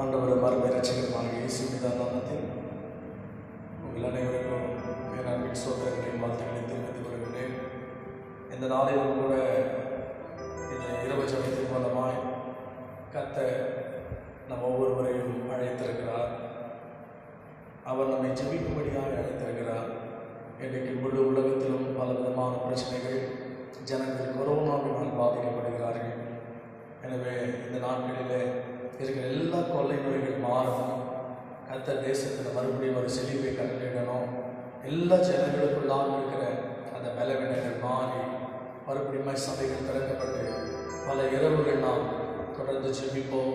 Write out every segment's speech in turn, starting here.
ஆண்டவர் மறுமை ரட்சகருமான இயேசுவின் நாமத்தில் உங்கள் அனைவருக்கும் என் அன்பின் சோதரர்களின் வாழ்த்துக்களை தெரிவித்துக் கொள்கிறேன். இந்த நாளிலும் கூட இந்த இரவு ஜெபத்தின் மூலமாய் கர்த்தர் நம் ஒவ்வொருவரையும் அழைத்திருக்கிறார். அவர் நம்மை ஜெபிக்கும்படியாக அழைத்திருக்கிறார். இன்றைக்கு முழு உலகத்திலும் பல விதமான பிரச்சனைகள், ஜனங்கள் கொரோனாவினால் பாதிக்கப்படுகிறார்கள். எனவே இந்த நாட்களில் இருக்கிற எல்லா கொள்ளை முறைகள் மாறணும். கர்த்தர் தேசத்தில் மறுபடியும் ஒரு செழிப்பை கட்டளிடணும். எல்லா ஜனங்களுக்குள்ளாக இருக்கிற அந்த பலவீனங்கள் மாறி மறுபடியும் சபைகள் திறக்கப்பட்டு பல இரவுகள் நாம் தொடர்ந்து ஜெபிப்போம்.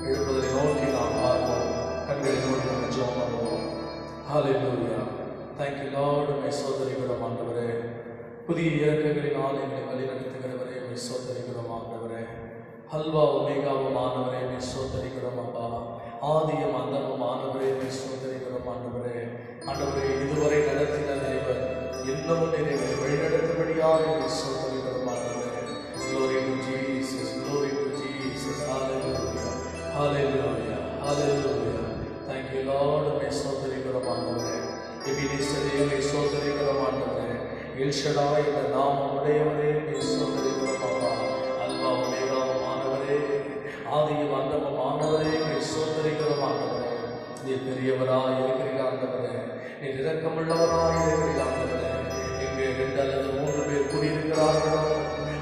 எழுப்பதை நோக்கி நாம் பார்ப்போம். கண்களை நோக்கி நம்ம ஜெபம் பண்ணுவோம். ஹல்லேலூயா. Thank you lord. உம்மை சோதரிக்கிறோம் ஆண்டவரே. புதிய இறக்கங்களினால் எங்களை வழிநடத்துகிறவரே உம்மை சோதரிக்கிறோம் ஆண்டவரே. அல்வா ஒமேகாவும் ஆண்டவரே உம்மை சோதரிக்கிறோம் அப்பா. ஆதியும் அந்தமும் ஆண்டவரே உம்மை சோதரிக்கிறோம் ஆண்டவரே. ஆண்டவரே, இதுவரை நடத்தின தேவன் இன்னமும் எங்களை வழிநடத்தும்படியாக உம்மை சோதரிக்கிறோம் ஆண்டவரே. Glory to Jesus, glory to Jesus. Hallelujah, hallelujah, hallelujah. Thank you Lord. உம்மை சோதரிக்கிறோம் ஆண்டவரே. எபினேசரே உம்மை சோதரிக்கிறோம் ஆண்டவரே. எல்ஷடாய் என்ற நாமம் உடையவரே உம்மை சோதரிக்கிறோம் அப்பா. அல்வா ஒமேகாவும் ஆண்டவரே, ஆதியும் அந்தமும் ஆண்டவரே உம்மை சோதரிக்கிறோம் ஆண்டவரே. நீர் பெரியவராய் இருக்கிறீர் ஆண்டவரே. நீர் இரக்கமுள்ளவராய் இருக்கிறீர் ஆண்டவரே. இங்கே 2 அல்லது 3 பேர் கூடியிருக்கிறார்களோ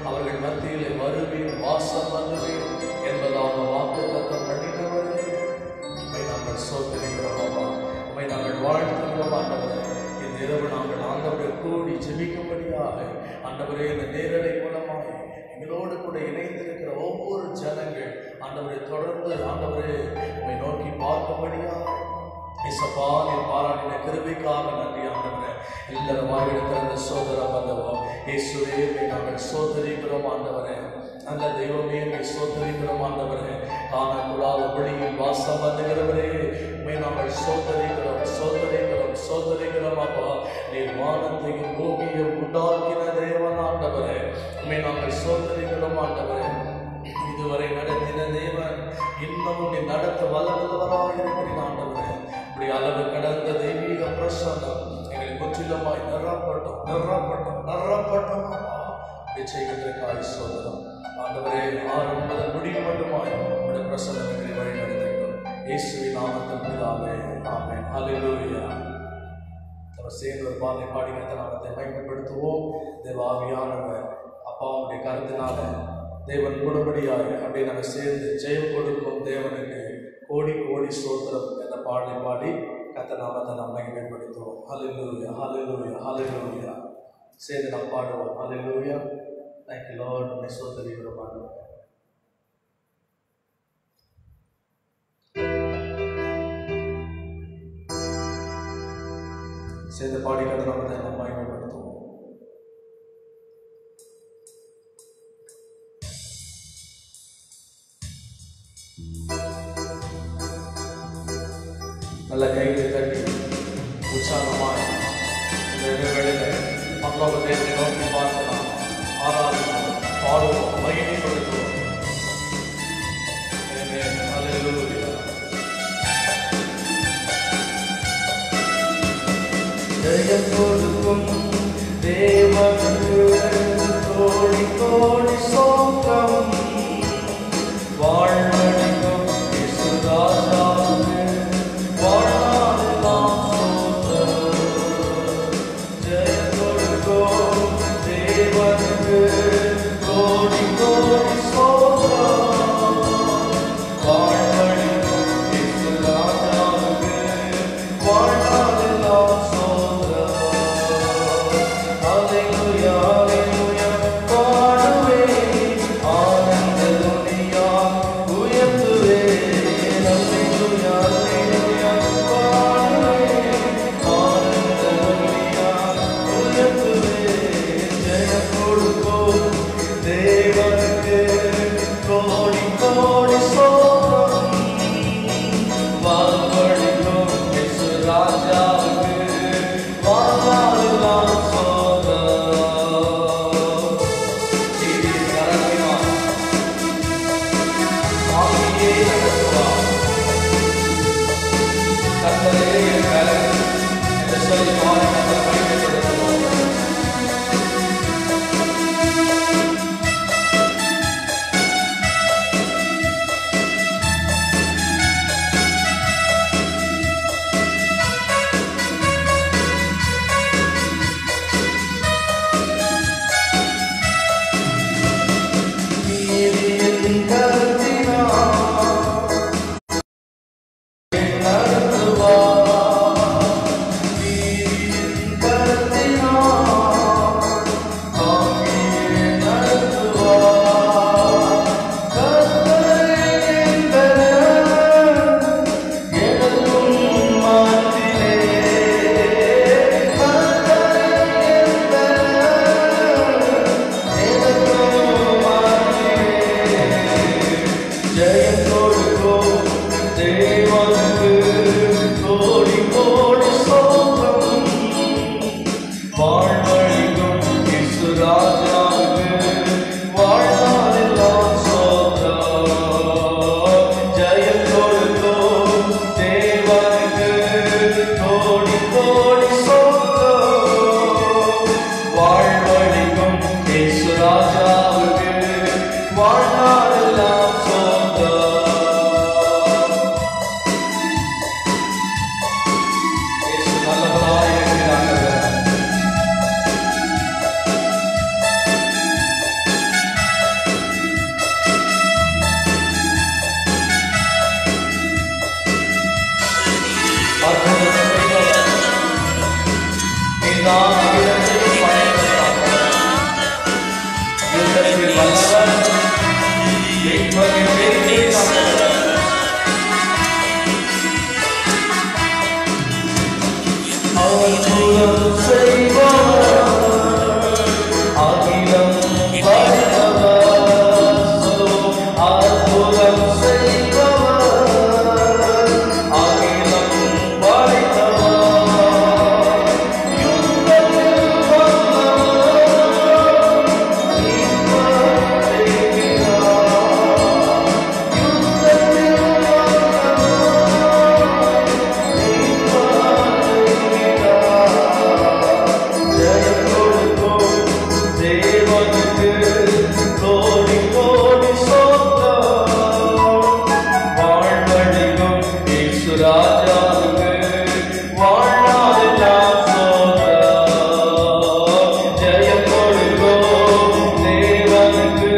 அவர்கள் மத்தியிலே வருவீர், வாசம் பண்ணுவீர் என்பதாக வாக்குத்தத்தம் பண்ணினவரே உம்மை நாங்கள் சோதரிக்கிறோம் அப்பா. உம்மை நாங்கள் வாழ்த்துகிறோம் ஆண்டவரே. இந்த இரவு நாங்கள் ஆண்டவரை கூடி ஜெபிக்கும்படியாக ஆண்டவரே இந்த நேரலை மூலமாக எங்களோடு கூட இணைந்திருக்கிற ஒவ்வொரு ஜனங்கள் ஆண்டவரை தொடர்ந்து ஆண்டவரே உம்மை நோக்கி பார்க்கும்படியாக இசப்பா நீர் பாராட்டின கிருபைக்காக நன்றி ஆண்டவரே. எல்லாரும் வாயில திறந்த சோதரம் வந்தவோம். இயேசுவே உம்மை நாங்கள் சோதரிக்கிறோம் ஆண்டவரே. நல்ல தெய்வமே உம்மை சோதரிக்கிறோம் ஆண்டவரே. காணக்கூடாத ஒளியில் வாசம் பண்ணுகிறவரே உம்மை நாங்கள் சோதரிக்கிறோம், சோதரிக்கிறோம், சோதரிக்கிறோம் அப்பா. நீர் வானத்தையும் பூமியையும் உண்டாக்கின தேவன் ஆண்டவரே. உம்மை நாங்கள் சோதரிக்கிறோம் ஆண்டவரே. இதுவரை நடத்தின தேவன் இன்னமும் நீ நடத்த வல்லவராக இருக்கிறீர் ஆண்டவரே. இப்படி அளவு கடந்த தெய்வீக பிரசன்னம் எங்களை முற்றிலுமாய் நிரப்பட்டும், நிரப்பட்டும், நிரப்பட்டும் அப்படி செய்வதற்காக சோதனம் ஆண்டவரே. ஆரம்பம் முதல் முடிவு மட்டுமாய் உடைய பிரசன்னம் எங்களை வழி நடத்திட்டோம். இயேசுவின் நாமத்தில் பிதாவே, ஆமென். ஹல்லேலூயா. நம்ம சேர்ந்து ஒரு பாடலை பாடி கர்த்தர் நாமத்தை மகிமைப்படுத்துவோம். தேவ ஆவியானவர் அப்பாவுடைய கருத்தினால தேவன் கூடபடியாக அப்படி நம்ம சேர்ந்து ஜெயம் கொடுக்கும் தேவனுக்கு கோடி கோடி ஸ்தோத்திரம் என்ற பாடலை பாடி கர்த்தர் நாமத்தை நாம் மகிமைப்படுத்துவோம். ஹல்லேலூயா, ஹல்லேலூயா, ஹல்லேலூயா. சேர்ந்து நாம் பாடுவோம். ஹல்லேலூயா. Thank you lord. உம்மை சோதரிக்கிறோம் ஆண்டவரே. சேர்ந்து பாடி கர்த்தர் நாமத்தை நாம் மகிமைப்படுத்துவோம். நல்ல கைகளை தட்டி உற்சாகமாய் இந்த வேளையில் பரலோகத்தை நோக்கி பார்க்கலாம், ஆராதிப்போம், பாடுவோம், மகிமைப்படுத்துவோம். ஹல்லேலூயா. ஜெயம் கொடுக்கும் தேவனுக்கு கோடி கோடி சோத்திரம். வாழ்வழிக்கும் இயேசுராஜாவுக்கு வாழ்நாளெல்லாம் சோத்திரம். ஜெயம் கொடுக்கும் தேவனுக்கு கோடி கோடி சோத்திரம். வாழ்வழிக்கும் இயேசுராஜாவுக்கு வாழ்நாளெல்லாம் சோத்திரம். நீதான் அகிலத்திற்கு பயன்படுத்தாமல் யுத்தத்தில் வல்லவர் மீட்பரின் வெற்றி தந்தவர். அற்புதம் செய்பவர் அகிலம் படைத்தவர். அற்புதம் செய்பவர் அகிலம் படைத்தவர். யுத்தத்தில் வல்லவர் மீட்பர் செய்கிறார். யுத்தத்தில் வல்லவர் மீட்பர் செய்கிறார். ஜெயம் கொடுக்கும் தேவனுக்கு கோடி கோடி சோத்திரம். வாழ்வழிக்கும் இயேசு ராஜாவுக்கு வாழ்நாளெல்லாம் சோத்திரம். ஜெயம் கொடுக்கும் தேவனுக்கு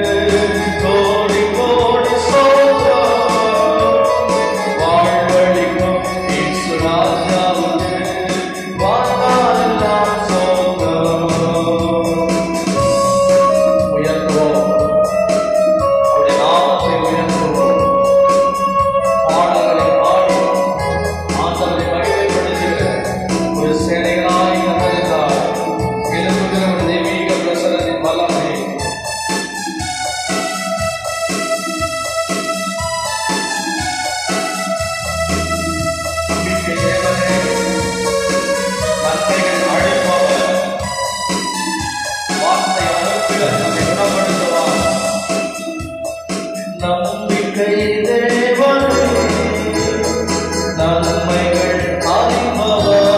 கோடி கோடி சோத்திரம். வாழ்வழிக்கும் இயேசு ராஜாவுக்கு வாழ்நாளெல்லாம் சோத்திரம். உயர்த்துவோம், அவருடைய நாமத்தை உயர்த்துவோம். பாடல்களை பாடி ஆண்டவரை மகிமைப்படுத்துகிற ஒரு சேனைகளாய் கத்தரித்தார். எழுப்புகிற ஒரு தெய்வீக பிரசன்னத்தின் வல்லமை நம்பிக்கை தேவனே, நன்மைகள் அழைப்பவர், வார்த்தை அனுப்புகிற நம்மை குணப்படுத்துவார். நம்பிக்கை தேவனே, நன்மைகள் அறிபவர்.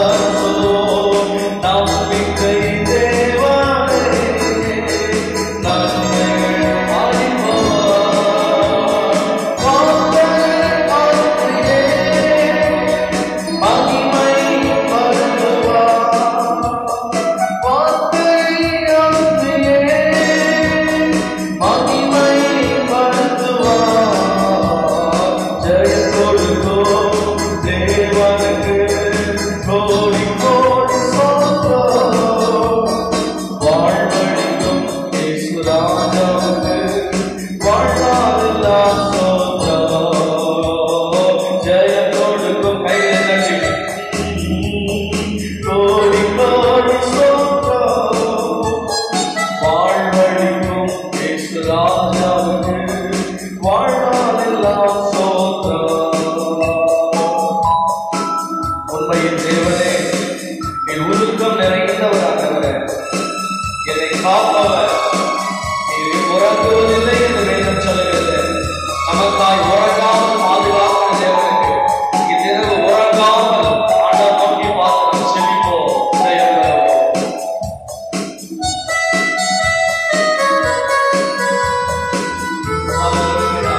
நம்பிக்கை தேவனே, நன்மைகள் அறிபவர். வார்த்தை அனுப்பியே மகிமைப்படுத்துவார். வார்த்தை அனுப்பியே மகிமைப்படுத்துவார். ஜெயம் கொடுக்கும் தேவனுக்கு கோடி கோடி சோத்திரம். வாழ்வழிக்கும் இயேசு ராஜாவுக்கு வாழ்நாளெல்லாம் சோத்திரம். ஜெயம் கொடுக்கும் கையை தட்டி கோடி கோடி சோத்திரம். வாழ்வழிக்கும் இயேசு ராஜாவுக்கு வாழ்நாளெல்லாம் சோத்திரம். உண்மையின் தேவனே, என் உருக்கம் நிறைந்தவர் ஆண்டவரே, என்னை காப்பவர். நீர் உறங்குவதில்லை என்று வேதம் சொல்லுகிறது. நமக்காய் உறங்காமல் பாதுகாக்கிற தேவனுக்கு இந்நிரவு உறங்காமல் ஆண்டவர் நோக்கி பார்த்து நாம் செபிப்போம். ஜெயம் பெறுவோம். ஹல்லேலூயா.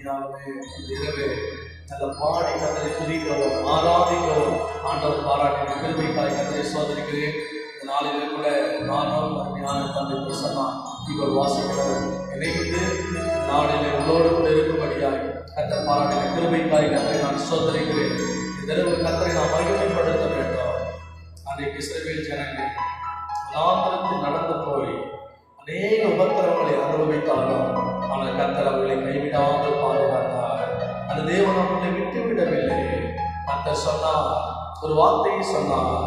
இரவே நல்ல பாடி கத்தரை துதிக்கவும் ஆராதிக்கவும் ஆண்டவர் பாராட்டின கிருபைக்காய் கத்தரை சோதரிக்கிறேன். இந்த நாளிலே கூட நானும் அருமையான தந்தை பிரசன்னா இவர் வாசிக்கிறவர் இணைந்து நாளிலே உங்களோடு கூட இருக்கும்படியாய் கத்தர் பாராட்டின கிருபைக்காய் கத்தரை நான் சோதரிக்கிறேன். இந்த கத்தரை நான் மகிமைப்படுத்த வேண்டும். அன்றைக்கு இஸ்ரவேல் ஜனங்கள் வனாந்திரத்தில் நடந்து போய் அநேக உபத்திரவங்களை அனுபவித்தாலும் ஆனால் கர்த்தர் அவர்களை கைவிடாமல் பாதுகாத்தார். அந்த தேவன் அவர்களை விட்டுவிடவில்லை. கர்த்தர் சொன்னார், ஒரு வார்த்தையை சொன்னார்,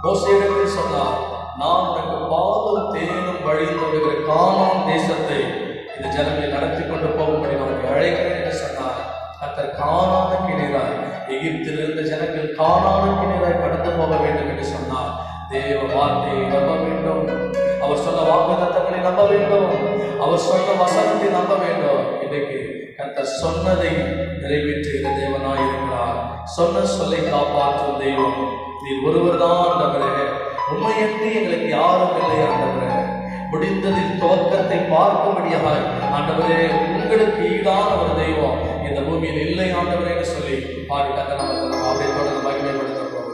மோசேயிடத்தில் சொன்னார், நான் உனக்கு பாலும் தேனும் வழிந்தோடுகிற கானான் தேசத்தை இந்த ஜனங்களை நடத்தி கொண்டு போகும்படி நமக்கு அழைக்கிறேன் என்று சொன்னார். கர்த்தர் கானானுக்கு நேராய் எகிப்தில் இருந்த ஜனங்கள் கானானுக்கு நேராய் கடந்து போக வேண்டும் என்று சொன்னார். தேவ வார்த்தையை நம்ப வேண்டும். அவர் சொன்ன வாக்குத்தத்தங்களை நம்ப வேண்டும். அவர் சொன்ன வசனத்தை நம்ப வேண்டும். இன்றைக்கு கர்த்தர் சொன்னதை நிறைவேற்றுகிற தேவனாய் இருக்கிறார். சொன்ன சொல்லை காப்பாற்றும் தெய்வம் நீர் ஒருவர் தான் ஆண்டவரே. உண்மையின்றி எங்களுக்கு யாரும் இல்லை ஆண்டவரே. முடிந்ததில் துவக்கத்தை பார்க்கும்படியாக ஆண்டவரே உங்களுக்கு ஈடான ஒரு தெய்வம் இந்த பூமியில் இல்லை ஆண்டவரே என்று சொல்லி பாடி கத்த நம்ம அப்படியே தொடர்ந்து மகிமைப்படுத்த போகிறோம்.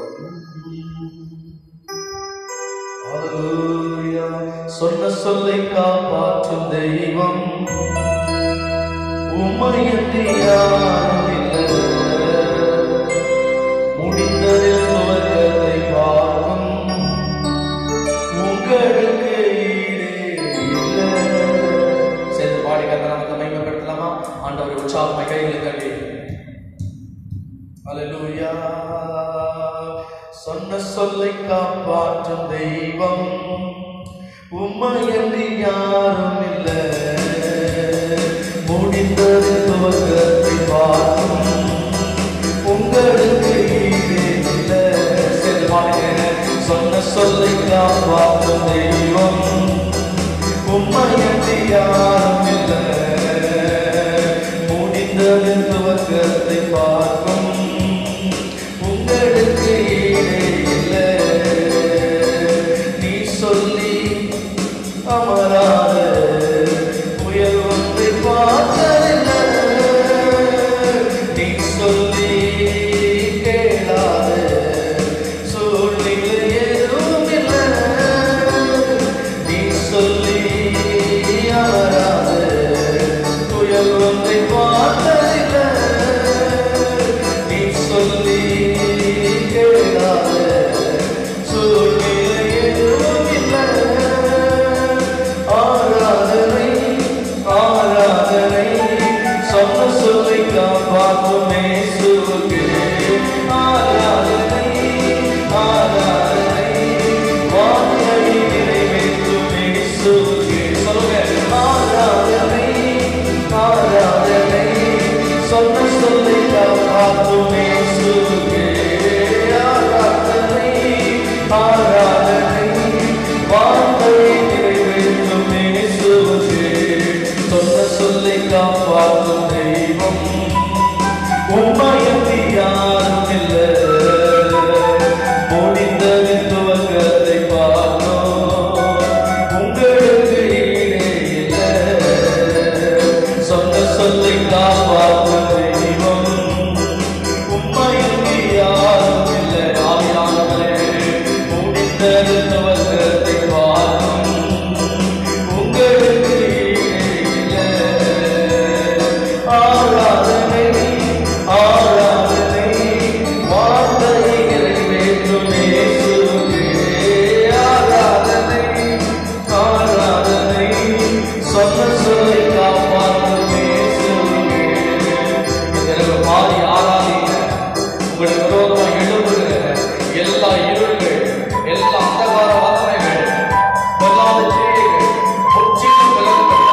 சொன்ன சொல்லை காப்பாற்றும் தெய்வம் உம்மையன்றி யாரும் இல்லை. முடிந்ததில் துவக்கத்தை பார்க்கும் உங்களுக்கு ஈடே இல்லை. சேர்ந்து பாடி கத்த நம்ம மகிமைப்படுத்தலாமா? ஆண்டவரை உற்சாகமாக கைகளை தட்டி அல்லேலூயா. சொன்ன சொல்லை காப்பாற்றும் தெய்வம் உம்மையன்றி யாரும் இல்லை. முடிந்தது துவக்கத்தை பார்க்கும் உங்களுக்கு ஈடே இல்லை. சேர்ந்து பாடுங்க. சொன்ன சொல்லை காப்பாற்றும் தெய்வம் உம்மையன்றி யாரும் இல்லை. முடிந்தது துவக்கத்தை பார்க்கும் உங்களுக்கு ஈடே இல்லை. நீ சொல்லி அமராத புயல் ஒன்றை பார்த்ததில்லை. நீ சொல்லி கேளாத சூழ்நிலை எதுவும் இல்லை. நீ சொல்லி அமராத புயல் ஒன்றை பார்த்ததில்லை. நீ சொல்லி கேளாத சூழ்நிலை எதுவும் இல்லை. ஆராதனை ஆராதனை சொன்ன சொல்லை காப்பாற்றும் இயேசுவுக்கு ஆராதனை ஆராதனை வார்த்தையை நிறைவேற்றும் இயேசுவுக்கு. சொல்லுங்க. ஆராதனை ஆராதனை சொன்ன சொல்லை காப்பாற்றும் இயேசுவுக்கு ஆராதனை ஆராதனை வார்த்தையை நிறைவேற்றும் இயேசுவுக்கு. சொன்ன சொல்லை காப்பாற்றும் தெய்வம் உம்மையன்றி யாரும் இல்லை. முடிந்தது துவக்கத்தை பார்க்கும் உங்களுக்கு ஈடே இல்லை. சொன்ன சொல்லை காப்பாற்றும் தெய்வம் உம்மையன்றி யாரும் இல்லை. ஆவியானவரே, முடிந்தது துவக்கத்தை பார்க்கும் உங்களுக்கு ஈடே இல்லை. ஆராதனை ஆராதனை வார்த்தையை நிறைவேற்றும் இயேசுவுக்கு ஆராதனை ஆராதனை சொன்ன சொல்லை காப்பாற்றும் இயேசுவுக்கு. இதற்கு பாடி ஆராதிங்க. உங்களுக்கு விரோதமாக எழுப்புகிற எல்லா இருள்கள், எல்லா அந்தகார வல்லமைகள், பொல்லாத கிரியைகள் முற்றிலும் விலகுகிற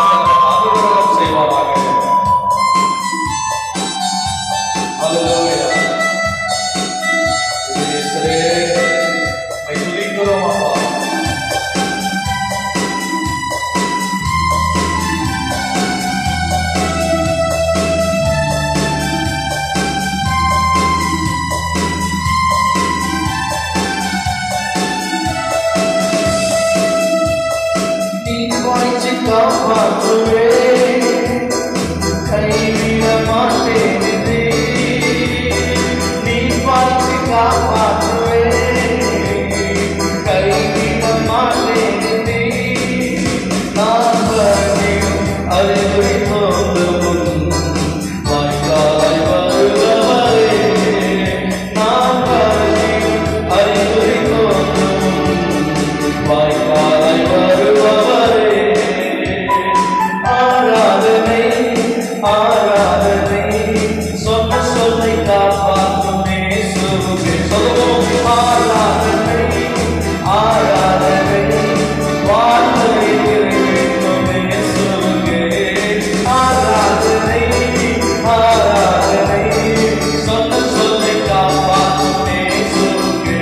அந்த அனுகிரகம் செய்வாராக. ஆராதனை சொன்ன சொல்லை காப்பாற்றும் இயேசுவுக்கே. சொல்லுவோம் ஆராதனை ஆராதனை வாழ்வை நிறைவேற்றும் இயேசுவுக்கே. ஆராதனை ஆராதனை சொன்ன சொல்லை காப்பாற்றும் இயேசுவுக்கே.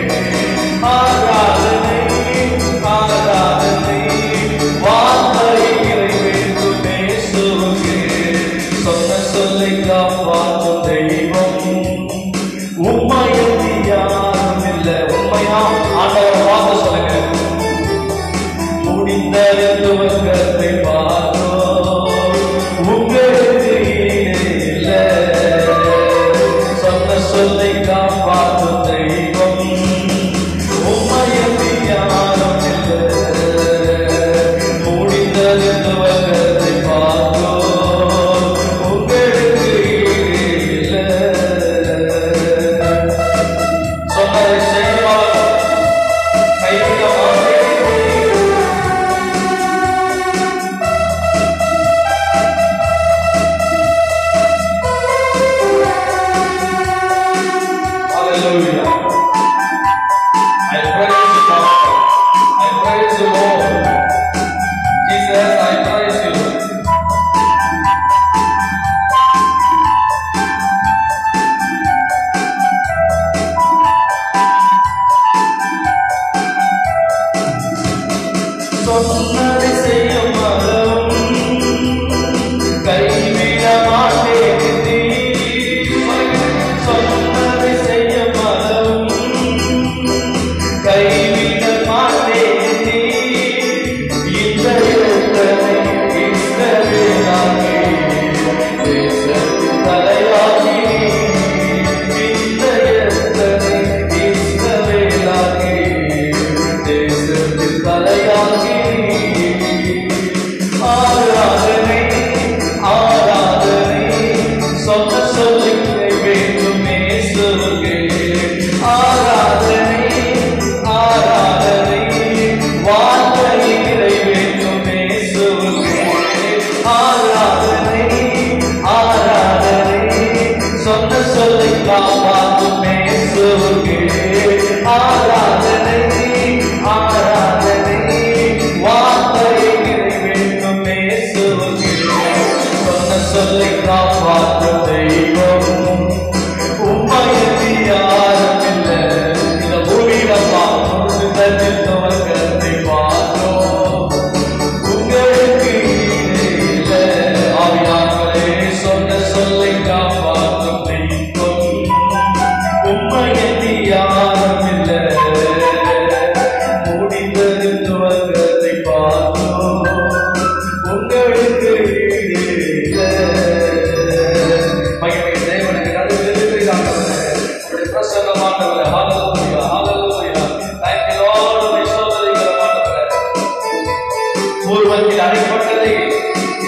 ஆராதனை ஆராதனை வாழ்வை நிறைவேற்றும் இயேசுவுக்கே. சொன்ன சொல்லை காப்பாற்றும் தெய்வம் உம்மையன்றி யாரும் இல்லை. உண்மையா ஆண்டவர் வாக்கு சொல்லுங்க. முடிந்த துவக்கத்தை பார்த்தோம் உங்களுக்கு இல்லை. சொன்ன சொல்லை காப்பாற்றும் தெய்வம் உம்மையன்றி யாரும் இல்லை. முடிந்த துவக்கத்தை பார்த்தோம் உங்களுக்கு இல்லை. சொன்னதை செய்வார் கைவிட மாட்டேன். Hallelujah. I praise you, Lord. I praise you, Lord. Jesus, I praise you. சொன்னதை செய்யும் மரம் கைவிட மாட்டேன். சொன்னதை செய்யும் மரம் கைவிட மாட்டேன். இந்த இடத்தை இஸ்ரவேலாகி தேசத்தின் தலையாகி. இந்த இடத்தை இஸ்ரவேலாகி தேசத்தின் தலையாகி. ஆராதனை ஆராதனை சொன்ன சொல்லை நிறைவேற்றும் இயேசுவுக்கே. ஆராதனை ஆராதனை வாழ்வை நிறைவேற்றும் இயேசுவுக்கே. ஆராதனை ஆராதனை சொன்ன சொல்லை காப்பாற்றும் இயேசுவுக்கே. ஆராதனை ஆராதனை வாழ்வை நிறைவேற்றும் இயேசுவுக்கே. சொன்ன சொல்லை காப்பாற்றும் தெய்வம் உம்மையன்றி யாரும் இல்லை. இந்த பூமியில பார்த்து துவக்கத்தை பார்த்தோம் உங்களுக்கு இல்லை. ஆவியானவரே சொன்ன சொல்லை காப்பாற்றும் தெய்வம் உம்மையன்றி யாரும் இல்லை. முடிந்தது துவக்கத்தை பார்த்தோம் உங்களுக்கு இல்லை. மகிமை தேவனுக்கு நடுவில் இருக்கிறார்கள். உங்களுடைய பிரசன்னமானவரே. ஹalleluya hallelujah. Thank you Lord. உம்மை சோதரிக்கிறமானவரே. பூர்வத்தில் அடைப்பட்டதை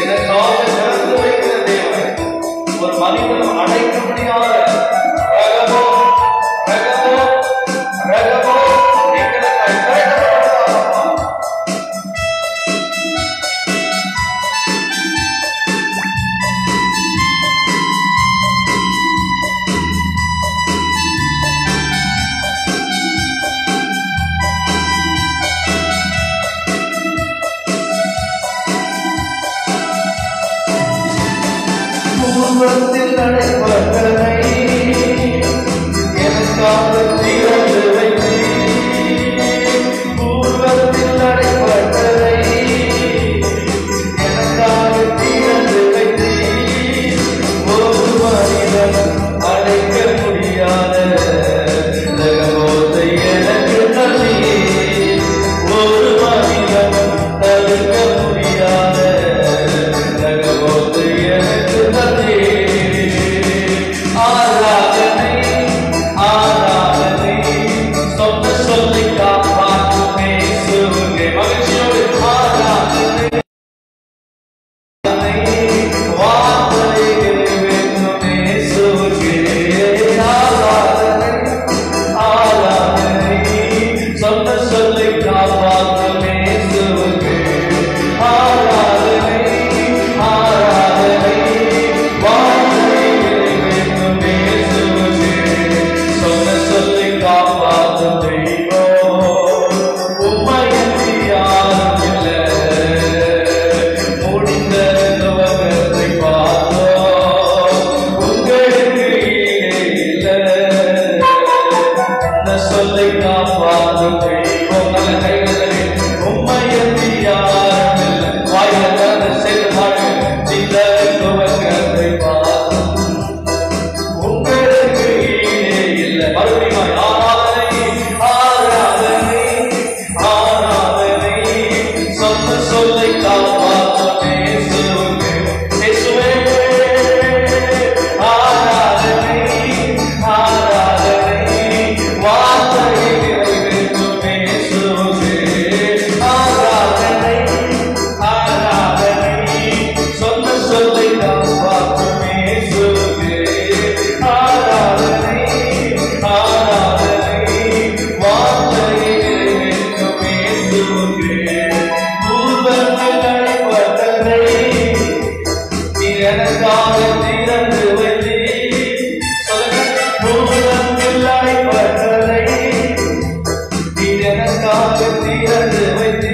எனக்காக திறந்து வைக்கிற தேவன். ஒரு மனிதனும் அடைக்க முடியாத ரகமோ ரகமோ ரகமோ எங்களுக்காய் திறக்கப்பட்டதாகப்பா. பூர்வத்தில் அடைப்பட்டதை எனக்காக திறந்து வைத்தீர். பூர்வத்தில் அடைப்பட்டதை எனக்காக திறந்து வைத்தீர். ஒரு மனிதன் அடைக்க முடியாத ரகமோத்தை எனக்கு தந்தீர். ஒரு மனிதன் தடுக்க முடியாத ரகமோத்தை எனக்கு தந்தீர். எனக்காக திறந்து வைத்தீ பூமியில் அடைப்பட்டதை நீ எனக்காக திறந்து வைத்தீ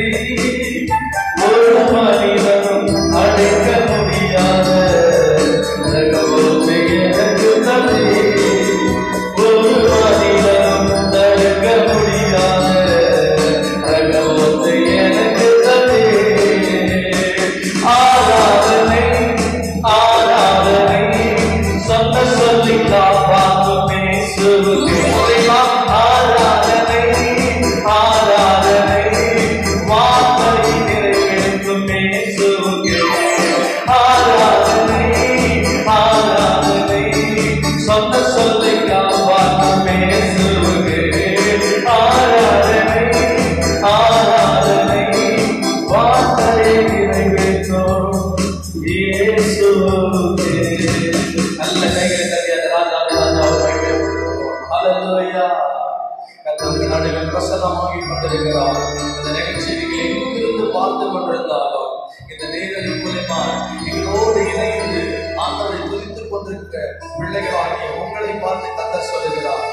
ஒரு மனிதனும் அடைக்க முடியாத ரகவத்தை எனக்கு தந்தீ ஒரு மனிதனும் தடுக்க முடியாத ரகவத்தை எனக்கு தந்தீ ஆராதனை ஆராதனை சொந்த சொல்லி காப்பாற்றும் இயேசுவுக்கே ஆராதனை ஆராதனை வார்த்தை நிறைவேற்றும் இயேசுவுக்கே ஆராதனை ஆராதனை சொந்த சொல்லி காப்பாற்றும் இயேசுவுக்கே ஆராதனை ஆராதனை வார்த்தை நிறைவேற்றும் இயேசுவுக்கே. நல்ல கைகளை ஹல்லேலூயா. கர்த்தருக்கு நடுவில் பிரசன்னமாகி கொண்டிருக்கிறார். இந்த நிகழ்ச்சிகளை எங்கிருந்து பார்த்து கொண்டிருந்தாலும் இந்த நேரடி மூலமா எங்களோடு இணைந்து ஆண்டவரை துதித்துக் கொண்டிருக்கிற பிள்ளைகளாகிய உங்களை பார்த்து கர்த்தர் சொல்லுகிறார்,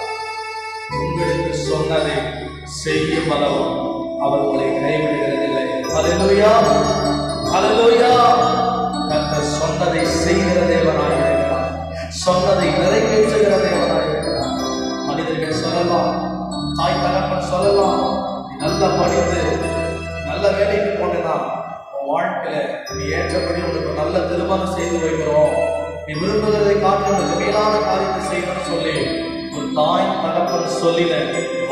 உங்களுக்கு சொன்னதை செய்யும் அளவும் அவர் உங்களை கைவிடுகிறதில்லை. ஹல்லேலூயா ஹல்லேலூயா. கர்த்தர் சொன்னதை செய்கிற தேவனாய் இருக்கிறார், சொன்னதை நிறைவேற்றுகிற தேவனாய் இருக்கிறார். மனிதர்கள் சொல்லலாம், தாய் தகப்பன் சொல்லலாம், நீ நல்லா படித்து நல்ல வேலைக்கு போனா உன் வாழ்க்கையில நீ ஏற்றபடி உனக்கு நல்ல திருமணம் செய்து வைக்கிறோம், நீ விரும்புகிறதை காட்டு உனக்கு மேலான காரியத்தை செய்யணும்னு சொல்லி உன் தாய் தகப்பன் சொல்லின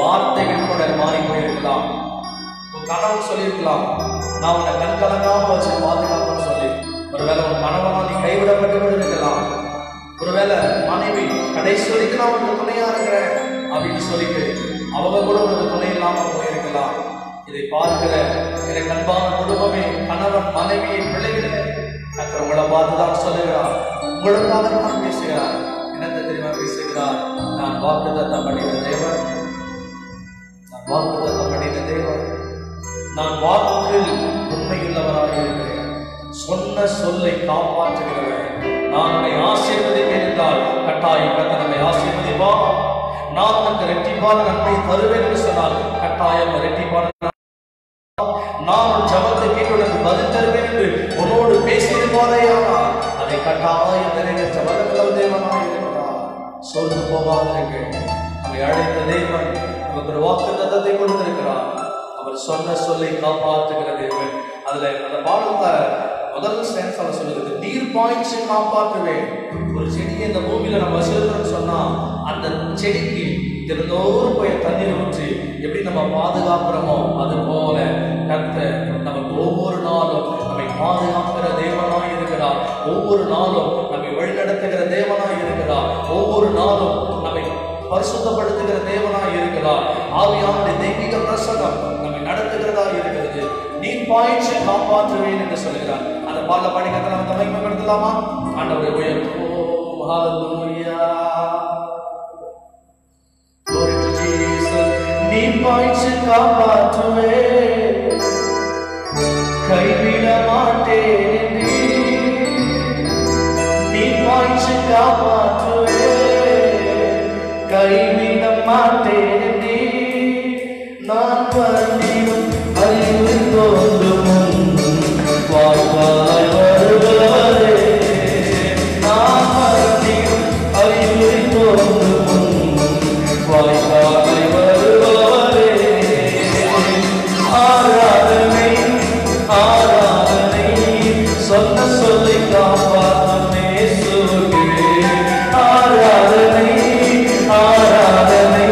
வார்த்தைகள் கூட மாறி போயிருக்கலாம். உன் கணவன் சொல்லியிருக்கலாம், நான் உன்னை கண் கலங்காம வச்சு பாதுகாப்புன்னு சொல்லி. ஒருவேளை உன் கணவனால் நீ கைவிடப்பட்டு விடுக்கலாம். ஒருவேளை மனைவி கடைசி வரைக்கும் நான் உனக்கு துணையா இருக்கிறேன் அப்படின்னு சொல்லிட்டு அவங்க கூட உனக்கு துணை இல்லாம போயிருக்கலாம். இதை பார்க்கிற எனக்கு அன்பான குடும்பமே, கணவன் மனைவியை பிள்ளைகளே, கர்த்தர் உங்களை பார்த்துதான் சொல்லுகிறார், உங்களுக்காக தான் பேசுகிறார். என்னத்தை தெரியுமா பேசுகிறார்? நான் வாக்குத்தத்தம் பண்ணின தேவன், நான் வாக்குத்தத்தம் பண்ணின தேவன், நான் வாக்குகள் உண்மையுள்ளவராக இருக்கிறேன், சொன்ன சொல்லை காப்பாற்றுகிறவன். நான் உன்னை ஆசீர்வதிப்பேன் என்றால் கட்டாயம் கர்த்தர் நம்மை ஆசீர்வதிப்பார். நான் உனக்கு இரட்டிப்பான நன்மை தருவேன் என்று சொன்னால் கட்டாயம் இரட்டிப்பான. நான் உன் ஜபத்தை கேட்டு உனக்கு பதில் தருவேன் என்று உன்னோடு பேசியிருப்பாரேயானால் அதை கட்டாயம் நிறைவேற்ற வல்லமையுள்ள தேவனாய் இருக்கிறார். சோர்ந்து போகாதீர்கள். நம்மை அழைத்த தேவன் நமக்கு ஒரு வாக்குத்தத்தத்தை கொடுத்திருக்கிறார். அவர் சொன்ன சொல்லை காப்பாற்றுகிற தேவன். அதுல அந்த பாடத்தை முதல் ஸ்டான்ஸ் அவர் சொல்லுகிறது, நீர் பாய்ச்சி காப்பாற்றுவேன். ஒரு செடியை இந்த பூமியில நம்ம வச்சிருக்கோம்னு சொன்னா அந்த செடிக்கு தினந்தோறும் போய் தண்ணீர் ஊற்றி எப்படி நம்ம பாதுகாக்கிறோமோ அது போல கர்த்தர் நமக்கு ஒவ்வொரு நாளும் நம்மை பாதுகாக்கிற தேவனாய் இருக்கிறார். ஒவ்வொரு நாளும் நம்மை வழிநடத்துகிற தேவனாய் இருக்கிறார். ஒவ்வொரு நாளும் நம்மை பரிசுத்தப்படுத்துகிற தேவனாய் இருக்கிறார். ஆவியானுடைய தெய்வீக பிரசன்னம் நம்மை நடத்துகிறதா இருக்கிறது. நீர் பாய்ச்சி காப்பாற்றுவேன் என்று சொல்லுகிறார். அந்த பாடல பாடி கர்த்தரை நம்ம மகிமைப்படுத்தலாமா? ஆண்டவரை உயர்த்துவோம். ஹல்லேலூயா. Glory to Jesus. நீர் பாய்ச்சி காப்பாற்றுவேன், கைவிட மாட்டேன். நீர் பாய்ச்சி காப்பாற்றுவேன், கைவிட மாட்டேன். நான் வந்திடும் அறிவு தோன்றும் வாழ்வாய் வருவாரே. நான் வந்திடும் அறிவு தோன்றும் வாழ்வாய் வருவாரே. ஆராதனை ஆராதனை சொன்ன சொல்லி காப்பாற்றும் இயேசுவே. ஆராதனை ஆராதனை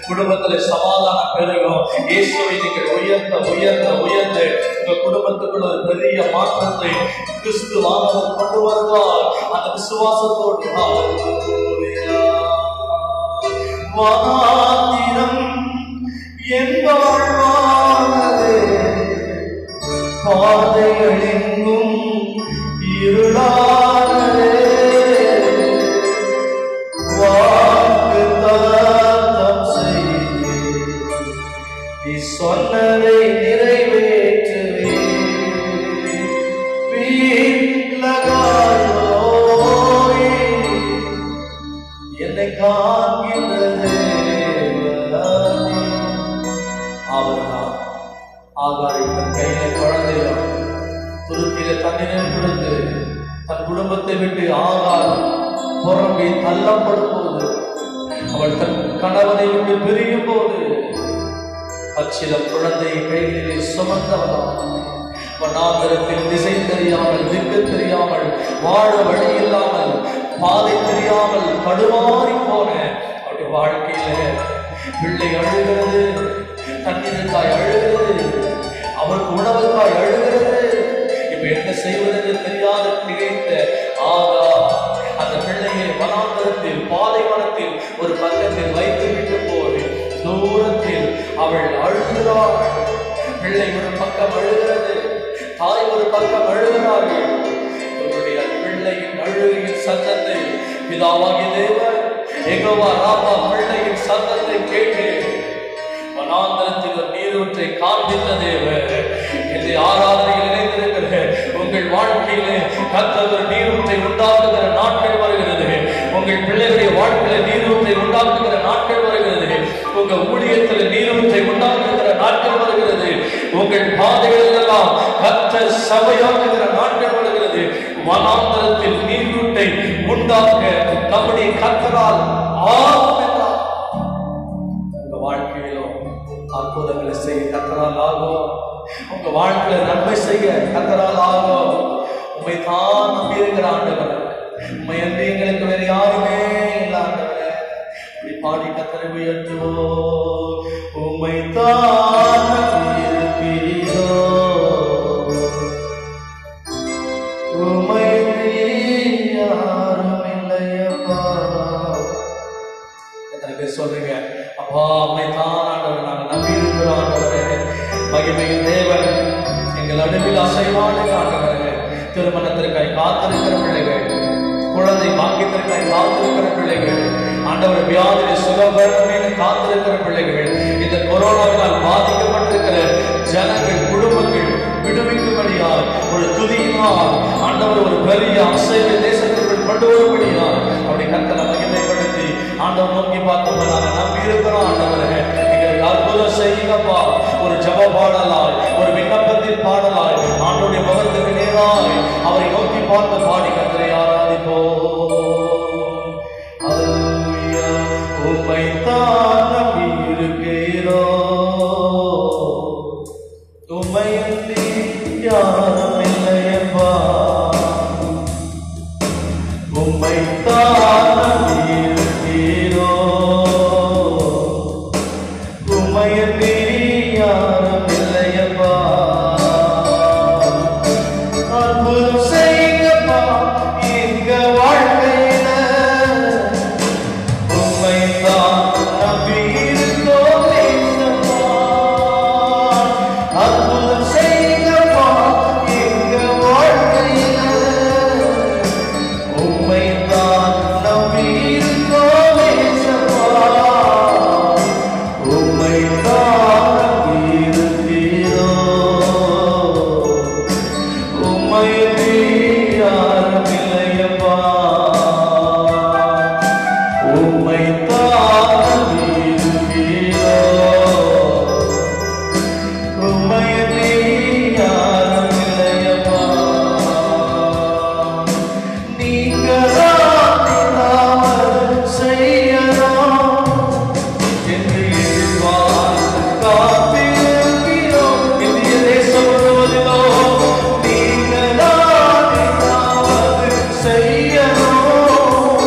குடும்பத்துல சமாதானம் பெருகும். இயேசுவை நீங்கள் உயர்த்த உயர்த்த உயர்த்த உங்க குடும்பத்துக்குள்ள ஒரு பெரிய மாற்றத்தை கிறிஸ்துவானவர் கொண்டு வருவார். அந்த விசுவாசத்தோடு வாத்திரம் என்பவர்களே பாதைகள் எங்கும் இருளானதே வாக்கு தத்தம் செய்து சொன்னதை நிறைவேற்ற சொன்னான். ஆகாரை தன் கையிலே குழந்தையா துருத்தியில தண்ணீரை கொடுத்து தன் குடும்பத்தை விட்டு ஆகார் புறம்பி தள்ளப்படும் போது, அவள் தன் கணவனை விட்டு பிரியும் போது பச்சிலம் குழந்தையை கைகளிலே சுமந்தவளாம் வனாந்தரத்தில் திசை தெரியாமல், திக்கு தெரியாமல், வாழ வழி இல்லாமல், பாதை தெரியாமல் தடுமாறி போன அவருடைய வாழ்க்கையில பிள்ளை அழுகிறது, தண்ணீருக்காய் அழுகிறது, அவருக்கு உணவுக்காய் அழுகிறது. இப்ப என்ன செய்வதென்று தெரியாத திகைத்த ஆகார் அந்த பிள்ளையை வனாந்தரத்தில் பாலைவனத்தில் ஒரு பக்கத்தில் வைத்து விட்டு போய் தூரத்தில் அவள் அழுகிறாள். பிள்ளை ஒரு பக்கம் அழுகிறது, தாய் ஒரு பக்கம் அழுகிறார்கள். இவருடைய பிள்ளையின் அழுகையின் சத்தத்தை பிதாவாகிய தேவன் யெகோவா ராமா பிள்ளையின் சத்தத்தை கேட்டு வனாந்தரத்தில் ஒரு நீரூற்றை காண்பித்த தேவன் இந்த ஆராதனையில் இணைந்திருக்கிற உங்கள் வாழ்க்கையிலே கர்த்தர் ஒரு நீரூற்றை உண்டாக்குகிற நாட்கள் வருகிறது. உங்கள் பிள்ளைகளுடைய வாழ்க்கையில நீரூற்றை உண்டாக்குகிற நாட்கள் வருகிறது. உங்க ஊழியத்தில் நீரூற்றை உண்டாக்குகிற நாட்கள் வருகிறது. உங்கள் பாதைகளில் எல்லாம் கர்த்தர் சபையாக்குகிற நாட்கள் வருகிறது. வனாந்தரத்தில் நீரூற்றை உண்டாக்க நம்முடைய கர்த்தரால் ஆகும் என்றார். உங்க வாழ்க்கையிலும் அற்புதங்களை செய்ய கர்த்தரால் ஆகும். உங்க வாழ்க்கையில நன்மை செய்ய கர்த்தரால் ஆகும். உண்மை தான் நம்பி இருக்கிற ஆண்டவர், உண்மை என்று எங்களுக்கு வேற யாருமே இல்லை ஆண்டவரே. இப்படி பாடி கர்த்தரை உயர்த்துவோம். உண்மை தான் நம்பி இருப்பீரோ, உண்மை யாரும் இல்லையப்பா. எத்தனை பேர் சொல்றீங்க, அப்பா உண்மை தான் ஆண்டவர் நாங்கள் நம்பி இருக்கிறோம் ஆண்டவரே. மகிமையின் தேவன் எங்கள் நடுவில் அசைவான ஆண்டவரே. திருமணத்திற்காய் காத்திருக்கிற பிள்ளைகள், குழந்தை பாக்கியத்திற்காய் காத்திருக்கிற பிள்ளைகள், ஆண்டவர் வியாதியை சுகபரணமே காத்திருக்கிற பிள்ளைகள், இந்த கொரோனாவினால் பாதிக்கப்பட்டிருக்கிற ஜனங்கள், குடும்பங்கள் விடுவிக்கும்படியால் ஒரு துதியினால் ஆண்டவர் ஒரு பெரிய அசைவை தேசத்திற்குள் கொண்டு வரும்படியால் அப்படி கர்த்தரை மகிமைப்படுத்தி ஆண்டவர் நோக்கி பார்த்து நாங்கள் நம்பி இருக்கிறோம் ஆண்டவரே. எங்களுக்கு அற்புதம் செய்யுங்கப்பா. ஒரு ஜப பாடலாய், ஒரு விண்ணப்பத்தின் பாடலாய், ஆண்டவருடைய முகத்துக்கு நேராய் அவரை நோக்கி பார்த்து பாடி கர்த்தரை ஆராதிப்போம். அல்லேலூயா. உம்மை தான் நம்பி இருக்கிறோம், உம்மை அன்றி யாரும் இல்லையப்பா. உம்மை தான் நம்பி இருக்கிறோம், உம்மை அன்றி யாரும் இல்லையப்பா. அற்புதம் செய்யுங்கப்பா எங்க வாழ்க்கையில, உம்மை தான் நம்பி இருக்கோம் ஏசப்பா. அற்புதம் செய்யுங்கப்பா எங்க வாழ்க்கையில, உம்மை தான் நம்பி இருக்கோம் ஏசப்பா. உம்மை தான் நம்பி இருக்கிறோம், உம்மை யாரும் இல்லையப்பா. உம்மை தான் நம்பி இருக்கிறோம், உம்மை யாரும் இல்லையப்பா. நீங்க செய்யணும் என்று எதிர்பார்த்து காத்திருக்கிறோம். இந்திய தேசம் முழுவதிலும் நீங்களாவது செய்யணும்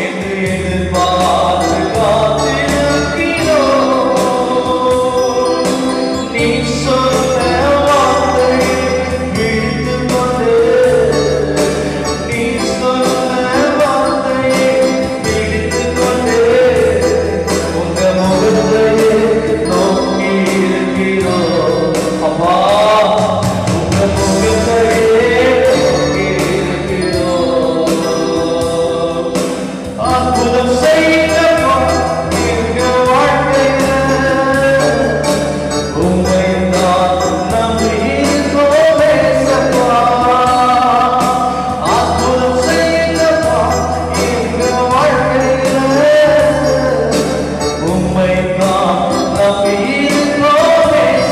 என்று எதிர்பார்த்து காத்திருக்கிறோம். நீ சொன்ன வார்த்தையை விழித்துக் கொண்டு, நீ சொன்ன வார்த்தையை விழித்துக் கொண்டு உங்க முகத்தையே நோக்கி இருக்கிறோம் அப்பா. உங்க முகத்தையே நோக்கி இருக்கிறோம். அற்புதம் செய்யுங்கப்பா எங்க வாழ்க்கையில, உம்மை தான் நம்பி இருக்கோம் ஏசப்பா. அற்புதம் செய்யுங்கப்பா எங்க வாழ்க்கையில, உம்மை தான் நம்பி இருக்கோம் ஏசப்பா.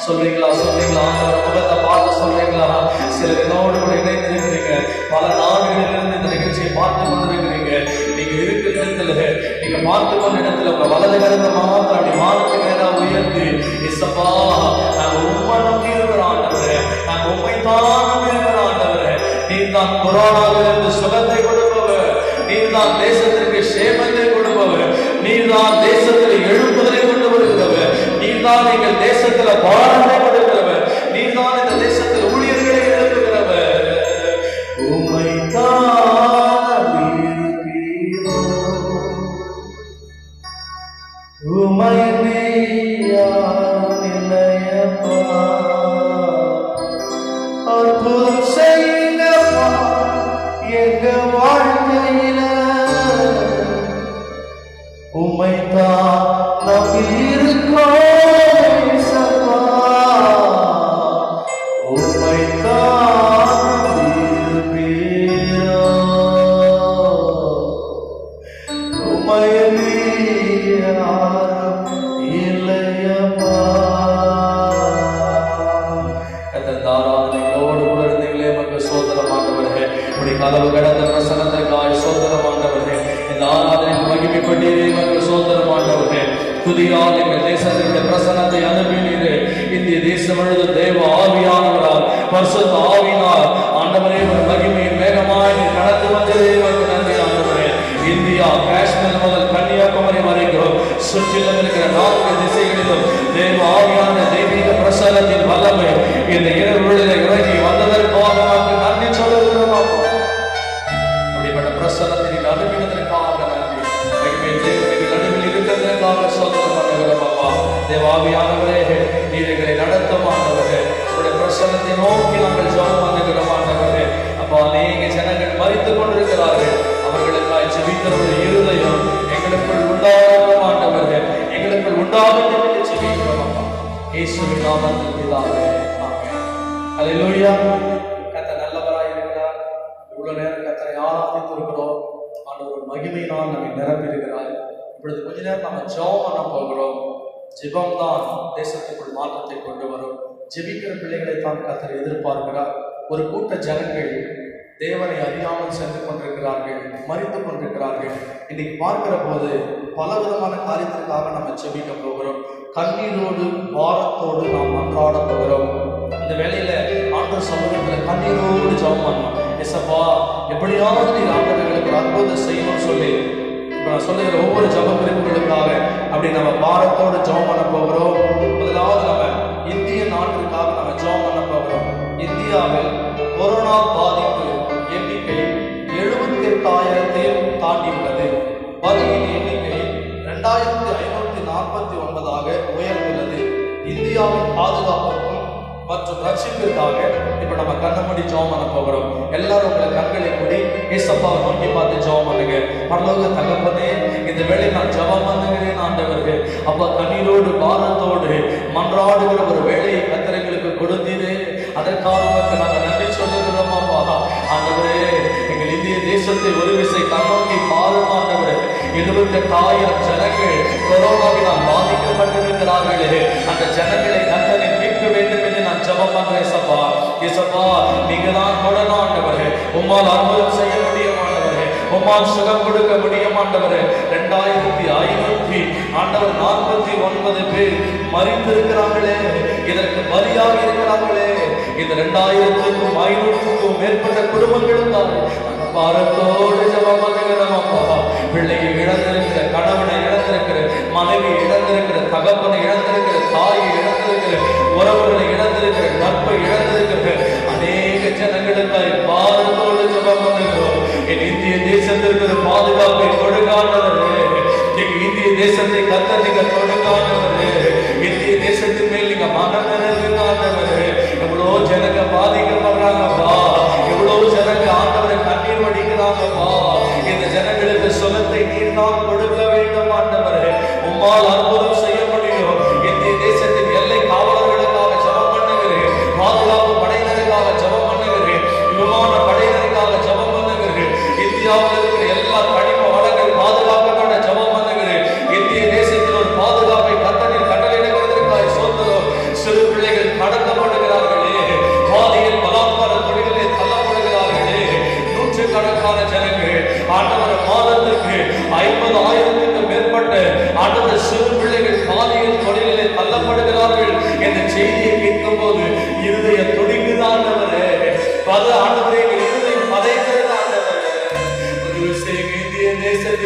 சொல்றீங்களா ஆண்டவர் முகத்தை பார்த்து சொல்றீங்களா? சிலர் என்னோடு கூட இணைந்திருக்கிறீங்க, பல நாடுகளிலிருந்து இந்த நிகழ்ச்சியை பார்த்து கொண்டிருக்கிறீங்க. நீங்க இருக்கிற இடத்துல, நீங்க பார்த்து கொண்ட இடத்துல உங்க வலது கருத்தை மாத்திரம் அப்படி வானத்துக்கு நேரம் உயர்த்தி, இசப்பா நாங்க உண்மை நம்பி இருக்கிற ஆண்டவரே, நாங்க உண்மைதான் நம்பி இருக்கிற ஆண்டவரே, நீர் தான் கொரோனாவிலிருந்து சுகத்தை கொடுப்பவர், நீர் தான் தேசத்திற்கு சேமத்தை கொடுப்பவர், நீர் தான் தேசத்தில் எழுப்புதலை கொண்டு வருகிறவர், நீர் தான் எங்கள் தேசத்துல பாரத்தை கொடுக்கிறவர், நீர் தான் இந்த தேசத்தில் ஊழியர்களை எழுப்புகிறவர். உம்மைத்தான் உம்மை யாரும் இல்லையப்பா, அற்புதம் செய்யப்பா எங்க வாழ்க்கையில, உம்மைத்தான் நம்பி இருக்கோம் இயேசப்பா, உம்மைத்தான் நம்பி இருப்பீரோ, உம்மை யாரும் இல்லையப்பா. கர்த்தர் ஆராதனையோடு கூட இருந்தீங்களே மக்கள் சோதரம் ஆண்டவரே, இப்படி கதவு கடந்த பிரசன்னத்திற்காய் சோதரம் ஆண்டவரே, இந்த ஆராதனைக்கு மகிமைப்பட்டீரே மக்கள் சோதரம் ஆண்டவரே, துதியால் எங்கள் தேசத்திற்கு பிரசன்னத்தை அனுப்பினீரே. இந்திய தேசம் முழுவதும் தேவ ஆவியானவரால் பரிசுத்த ஆவியினால் ஆண்டவரே ஒரு மகிமையின் மேகமாய் கடந்து வந்ததே நன்றி ஆண்டவரே. இந்தியா காஷ்மீர் முதல் கன்னியாகுமரி வரைக்கும் சுற்றிலும் இருக்கிற 4 திசைகளிலும் தேவ ஆவியான தெய்வீக பிரசன்னத்தின் வல்லமை இந்த இரவுகளில் இறங்கி வந்ததற்காக நன்றி சொல்லுகிறோம். அப்படிப்பட்ட பிரசன்னத்தின் அனுப்பினதற்காக நன்றி. தேவனுக்கு நடுவில் இருக்கிறதற்காக சோதனை பண்ணுகிறோம். அப்பா தேவ ஆவியானவரே, நீர் எங்களை நடத்தும் ஆண்டவரே, உங்களுடைய பிரசன்னத்தை நோக்கி நாங்கள் ஜெபம் பண்ணுகிறோம் ஆண்டவரே. அப்பா அநேக ஜனங்கள் மரித்துக் கொண்டிருக்கிறார்கள், அவர்களுக்காய் ஜெபிக்கிற ஒரு இருதயம் எங்களுக்குள் உண்டாகும் ஆண்டவரே, எங்களுக்குள் உண்டாகும் என்று ஜெபிக்கிறோம். இயேசுவின் நாமத்தில் பிதாவே, ஆமென். அல்லேலூயா. கர்த்தர் நல்லவராய் இருக்கிறார். இவ்வளவு நேரம் கர்த்தரை ஆராதித்து இருக்கிறோம். ஆண்டவர் மகிமையினால் நம்மை நிரப்பியிருக்கிறார். இப்பொழுது கொஞ்ச நேரம் நம்ம ஜெபம் பண்ண போகிறோம். ஜெபம் தான் தேசத்துக்குள் மாற்றத்தை கொண்டு வரும். ஜெபிக்கிற பிள்ளைகளை தான் கர்த்தர் எதிர்பார்க்கிறார். ஒரு கூட்ட ஜனங்கள் தேவனை அறியாமல் சென்று கொண்டிருக்கிறார்கள், மறித்து கொண்டிருக்கிறார்கள். இன்னைக்கு பார்க்கிற போது பல விதமான காரியத்திற்காக நம்ம ஜெபிக்க போகிறோம். கண்ணீரோடு பாரத்தோடு நாம் அன்றாட போகிறோம். இந்த வேளையில ஆண்டவர் சமூகத்துல கண்ணீரோடு ஜெபம் பண்ணணும். இயேசப்பா எப்படியாவது நீ ஆண்டவர்களுக்கு அற்புதம் செய்யணும்னு சொல்லி இப்ப நான் சொல்லுகிற ஒவ்வொரு ஜெப குறிப்புகளுக்காக அப்படி நம்ம பாரத்தோடு ஜெபம் பண்ண போகிறோம். முதலாவது நம்ம இந்திய நாட்டிற்காக நம்ம ஜெபம் பண்ண போகிறோம். இந்தியாவில் கொரோனா பாதிப்பு எண்ணிக்கை 78,000 தாண்டி உள்ளது. பலியின் எண்ணிக்கை 2549 உயர்ந்துள்ளது. இந்தியாவின் பாதுகாப்புக்கும் மற்றும் ரட்சிப்பிற்காக இப்ப நம்ம கண்ணை மூடி ஜெபம் பண்ண போகிறோம். எல்லாரும் உங்களை கண்களை மூடி இயேசப்பாவை நோக்கி பார்த்து ஜெபம் பண்ணுங்க. பரலோக தகப்பனே, இந்த வேளை நான் ஜெபம் பண்ணுகிறேன் ஆண்டவரே. அப்பா கண்ணீரோடு பாரத்தோடு மன்றாடுகிற ஒரு வேளையை கர்த்தர்களுக்கு கொடுத்தீரே, அதற்காக நாங்கள் நன்றி சொல்லுகிறோம். அப்பா ஆண்டவரே, எங்கள் இந்திய தேசத்தை ஒரு விசை கண்ணோக்கி பாரும் ஆண்டவரே. 78,000 ஜனங்கள் கொரோனாவினால் பாதிக்கப்பட்டிருக்கிறார்களே, அந்த ஜனங்களை கர்த்தரை மீட்க வேண்டும் என்று நான் ஜெபம் பண்றேன். சப்பா இயேசப்பா, நீங்க தான் தொடரும் ஆண்டவரே. உம்மால் அற்புதம் செய்ய முடியும் ஆண்டவரே, உம்மால் சுகம் கொடுக்க முடியும் ஆண்டவரே. 2549 பேர் மரித்திருக்கிறார்களே, இதற்கு பலியாக இருக்கிறார்களே. இந்த 2500க்கும் மேற்பட்ட குடும்பங்களுக்காக பாரத்தோடு ஜெபம் பண்ணுகிறோம். அப்பா பிள்ளையை இழந்திருக்கிற, கணவனை இழந்திருக்கிற, மனைவி இழந்திருக்கிற, தகப்பனை இழந்திருக்கிற, தாயை இழந்திருக்கிற, உறவுகளை இழந்திருக்கிற, நட்பை இழந்திருக்கிற அநேக ஜனங்களுக்காய் பாரத்தோடு ஜெபம் பண்ணுகிறோம். என் இந்திய தேசத்திற்கு ஒரு பாதுகாப்பை கொடுக்காதவரே, இந்திய தேசத்தை கர்த்தர் நீங்க கொடுக்காதவரே, இந்திய தேசத்தின் மேல் நீங்க மனம் நிறைவேறாதவரே. எவ்வளோ ஜனங்க பாதிக்கப்படுறாங்கப்பா, எவ்வளோ ஜனங்க ஆண்டவரை கண்ணீர் வடிக்கிறாங்கப்பா. இந்த ஜனங்களுக்கு சுகத்தை நீர் தான் கொடுக்க வேண்டும் ஆண்டவரே. உம்மால் அற்புதம் செய்ய முடியும். இந்திய தேசத்தின் எல்லை காவலர்களுக்காக ஜெபம் பண்ணுகிறேன், பாதுகாப்பு படையினருக்காக ஜெபம் பண்ணுகிறேன், விமான படையினருக்காக ஜெபம் பண்ணுகிறேன். இந்தியாவில் இருக்கிற எல்லா கனிம வளங்கள் பாதுகாக்கப்பட ஜெபம் பண்ணுகிறேன். இந்திய தேசத்தில் ஒரு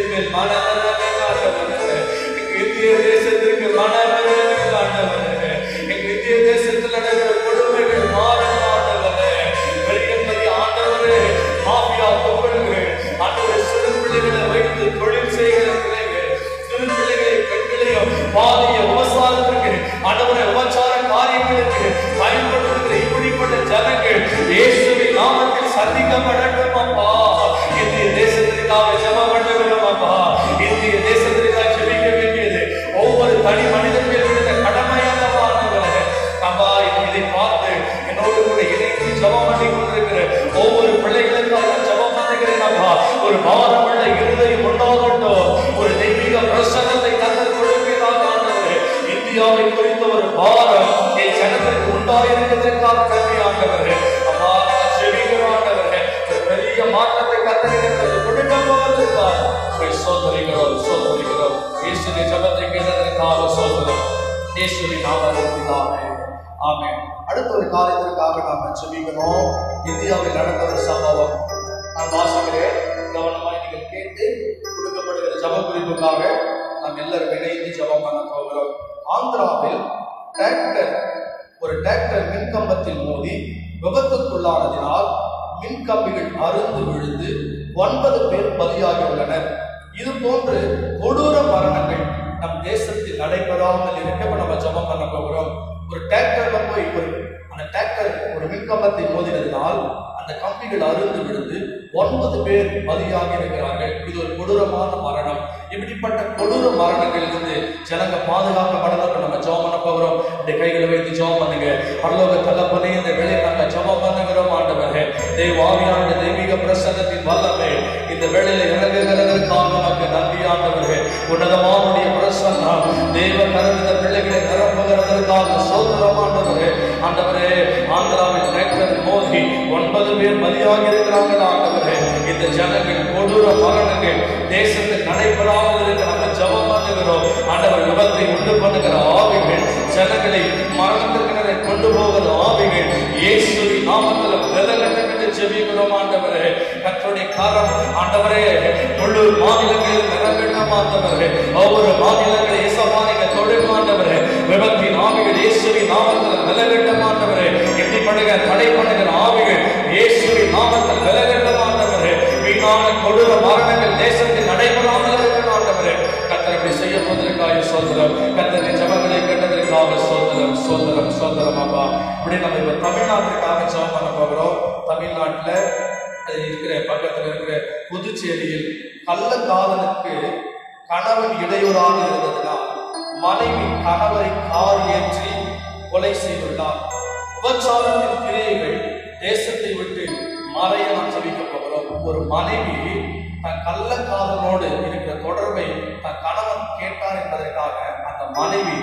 தேசத்தின் மேல் மனமிறங்குங்க ஆண்டவரே. எங்க இந்திய தேசத்திற்கு மனமிறங்குங்க ஆண்டவரே. எங்க இந்திய தேசத்தில் நடக்கிற கொடுமைகள் மாறணும் ஆண்டவரே. பெரிய பெரிய ஆண்டவரே மாஃபியா கும்பல்கள் ஆண்டவரே சிறு பிள்ளைகளை வைத்து தொழில் செய்கிற பிள்ளைகள், சிறு பிள்ளைகளை பெண்களையும் பாலிய விவசாயத்திற்கு ஆண்டவரே விபச்சார காரியங்களுக்கு பயன்படுத்துகிற இப்படிப்பட்ட ஜனங்கள் இயேசுவின் நாமத்தில் சந்திக்கப்படட்டும் அப்பா. இந்திய தேசத்திற்காக ஜெபம் பண்ணுகிறோம் அப்பா. இந்திய தேசத்திற்காக ஜெபிக்க வேண்டியது ஒவ்வொரு தனி மனிதன் மேல் விழுந்த கடமையானவா ஆண்டவரே. அப்பா இதை பார்த்து என்னோடு கூட இணைந்து ஜெபம் பண்ணி கொண்டிருக்கிற ஒவ்வொரு பிள்ளைகளுக்காக ஜெபம் பண்ணுகிறேன் அப்பா. ஒரு பாரமுள்ள இருதயம் உண்டாகட்டும். ஒரு தெய்வீக பிரசன்னத்தை கர்த்தர் கொடுப்பீராக ஆண்டவரே. இந்தியாவை குறித்த ஒரு பாரம் என் ஜனத்திற்கு உண்டாயிருக்கிறதற்காக நன்றி ஆண்டவரே. அப்பா ஜெபிக்கிறோம் ஆண்டவரே. ஒரு பெரிய மாற்றத்தை கர்த்தர் கொடுக்க போவதற்காக சோதரிக்கிறோம் சோதரிக்கிறோம். இயேசுவின் ஜெபத்தை கேட்டதற்காக சோதரம். இயேசுவின் நாமத்தினாலே ஆமென். அடுத்த ஒரு காரியத்திற்காக நாம் ஜெபிக்கிறோம். இந்தியாவில் நடந்த ஒரு சம்பவம் நான் வாசிக்கிறேன். கவனமாய் நீங்கள் கேட்டு கொடுக்கப்படுகிற ஜெப குறிப்புக்காக நாம் எல்லாரும் இணைந்து ஜெபம் பண்ண போகிறோம். ஆந்திராவில் ஒரு டிராக்டர் மின்கம்பத்தில் மோதி விபத்துக்குள்ளானதினால் மின்கம்பிகள் அறுந்து விழுந்து 9 பேர் பலியாகியுள்ளனர். இது போன்று கொடூர மரணங்கள் நம் தேசத்தில் நடைபெறாமல் இருக்க நம்ம ஜெபம் பண்ண போகிறோம். ஒரு டிராக்டர்ல போய் அந்த டிராக்டர் ஒரு மின்கம்பத்தை மோதினதினால் அந்த கம்பிகள் அறுந்து விழுந்து 9 பேர் பலியாகி இருக்கிறார்கள். இது ஒரு கொடூரமான மரணம். இப்படிப்பட்ட கொடூர மரணங்களிலிருந்து ஜனங்க பாதுகாக்கப்படணும். நம்ம ஜெபம் பண்ண போகிறோம். இந்த கைகளை வைத்து ஜெபம் பண்ணுங்க. பரலோக தகப்பனே, இந்த வேளையை நாங்க ஜெபம் பண்ணுகிறோம் ஆண்டவரே. தேவாவியான தெய்வீக பிரசன்னத்தின் வல்லமை இந்த வேளையில இறங்குகிறதற்காக நமக்கு நன்றி ஆண்டவரே. உன்னதமானுடைய பிரசன்னம் தேவ கருவித பிள்ளைகளை நிரப்புகிறதற்காக சோதரம் ஆண்டவரே. ஆண்டவரே ஆந்திராவில் டிராக்டர் மோதி 9 பேர் பலியாகி இருக்கிறார்கள் ஆண்டவரே. இந்த ஜனங்கள் கொடூர மரணங்கள் தேசத்தில் நடைபெறாமல் இருக்க நம்ம ஜெபம் பண்ணுகிறோம் ஆண்டவர். விபத்தை உண்டு பண்ணுகிற ஆவிகள், ஜனங்களை மரணத்திற்கு கொண்டு போகிற ஆவிகள் இயேசுவின் நாமத்தில் விலகட்டப்பட்டு ஜெபிக்கிறோம் ஆண்டவரே. கர்த்தருடைய கரம் ஆண்டவரே முழு மாநிலங்களில் நிரம்பட்டும் ஆண்டவரே. ஒவ்வொரு மாநிலங்களை இயேசுவா நீங்க தொடுங்க ஆண்டவரே. விபத்தின் ஆவிகள் இயேசுவின் நாமத்தில் விலகட்டும் ஆண்டவரே. எட்டி பண்ணுகிற தடை பண்ணுகிற ஆவிகள் இயேசுவின் நாமத்தில் விலகட்டும் ஆண்டவரே. வீணான கொடூர மரணங்கள் தேசத்தில் நடைபெறாமல் இருக்கணும் ஆண்டவரே. கர்த்தர் அப்படி செய்ய போவதற்காக சோதரம். கர்த்தரின் ஜெபங்களை கேட்டதற்காக சோதரம் சோதரம் சோதரம் அப்பா. இப்படி நம்ம இப்ப தமிழ்நாட்டிற்காக ஜெபம் பண்ண போகிறோம். தமிழ்நாட்டுல இருக்கிற பக்கத்தில் இருக்கிற புதுச்சேரியில் கள்ளக்காதலுக்கு கணவன் இடையூறாக இருந்ததுனால் மனைவி கணவரை கார் ஏற்றி கொலை செய்துள்ளார். விபச்சாரத்தின் கிரியைகள் தேசத்தை விட்டு மறைய நாம் ஜெபிக்க போகிறோம். ஒரு மனைவி தன் கள்ளக்காதலோடு இருக்கிற தொடர்பை தன் கணவன் கேட்டார் என்பதற்காக அந்த மனைவி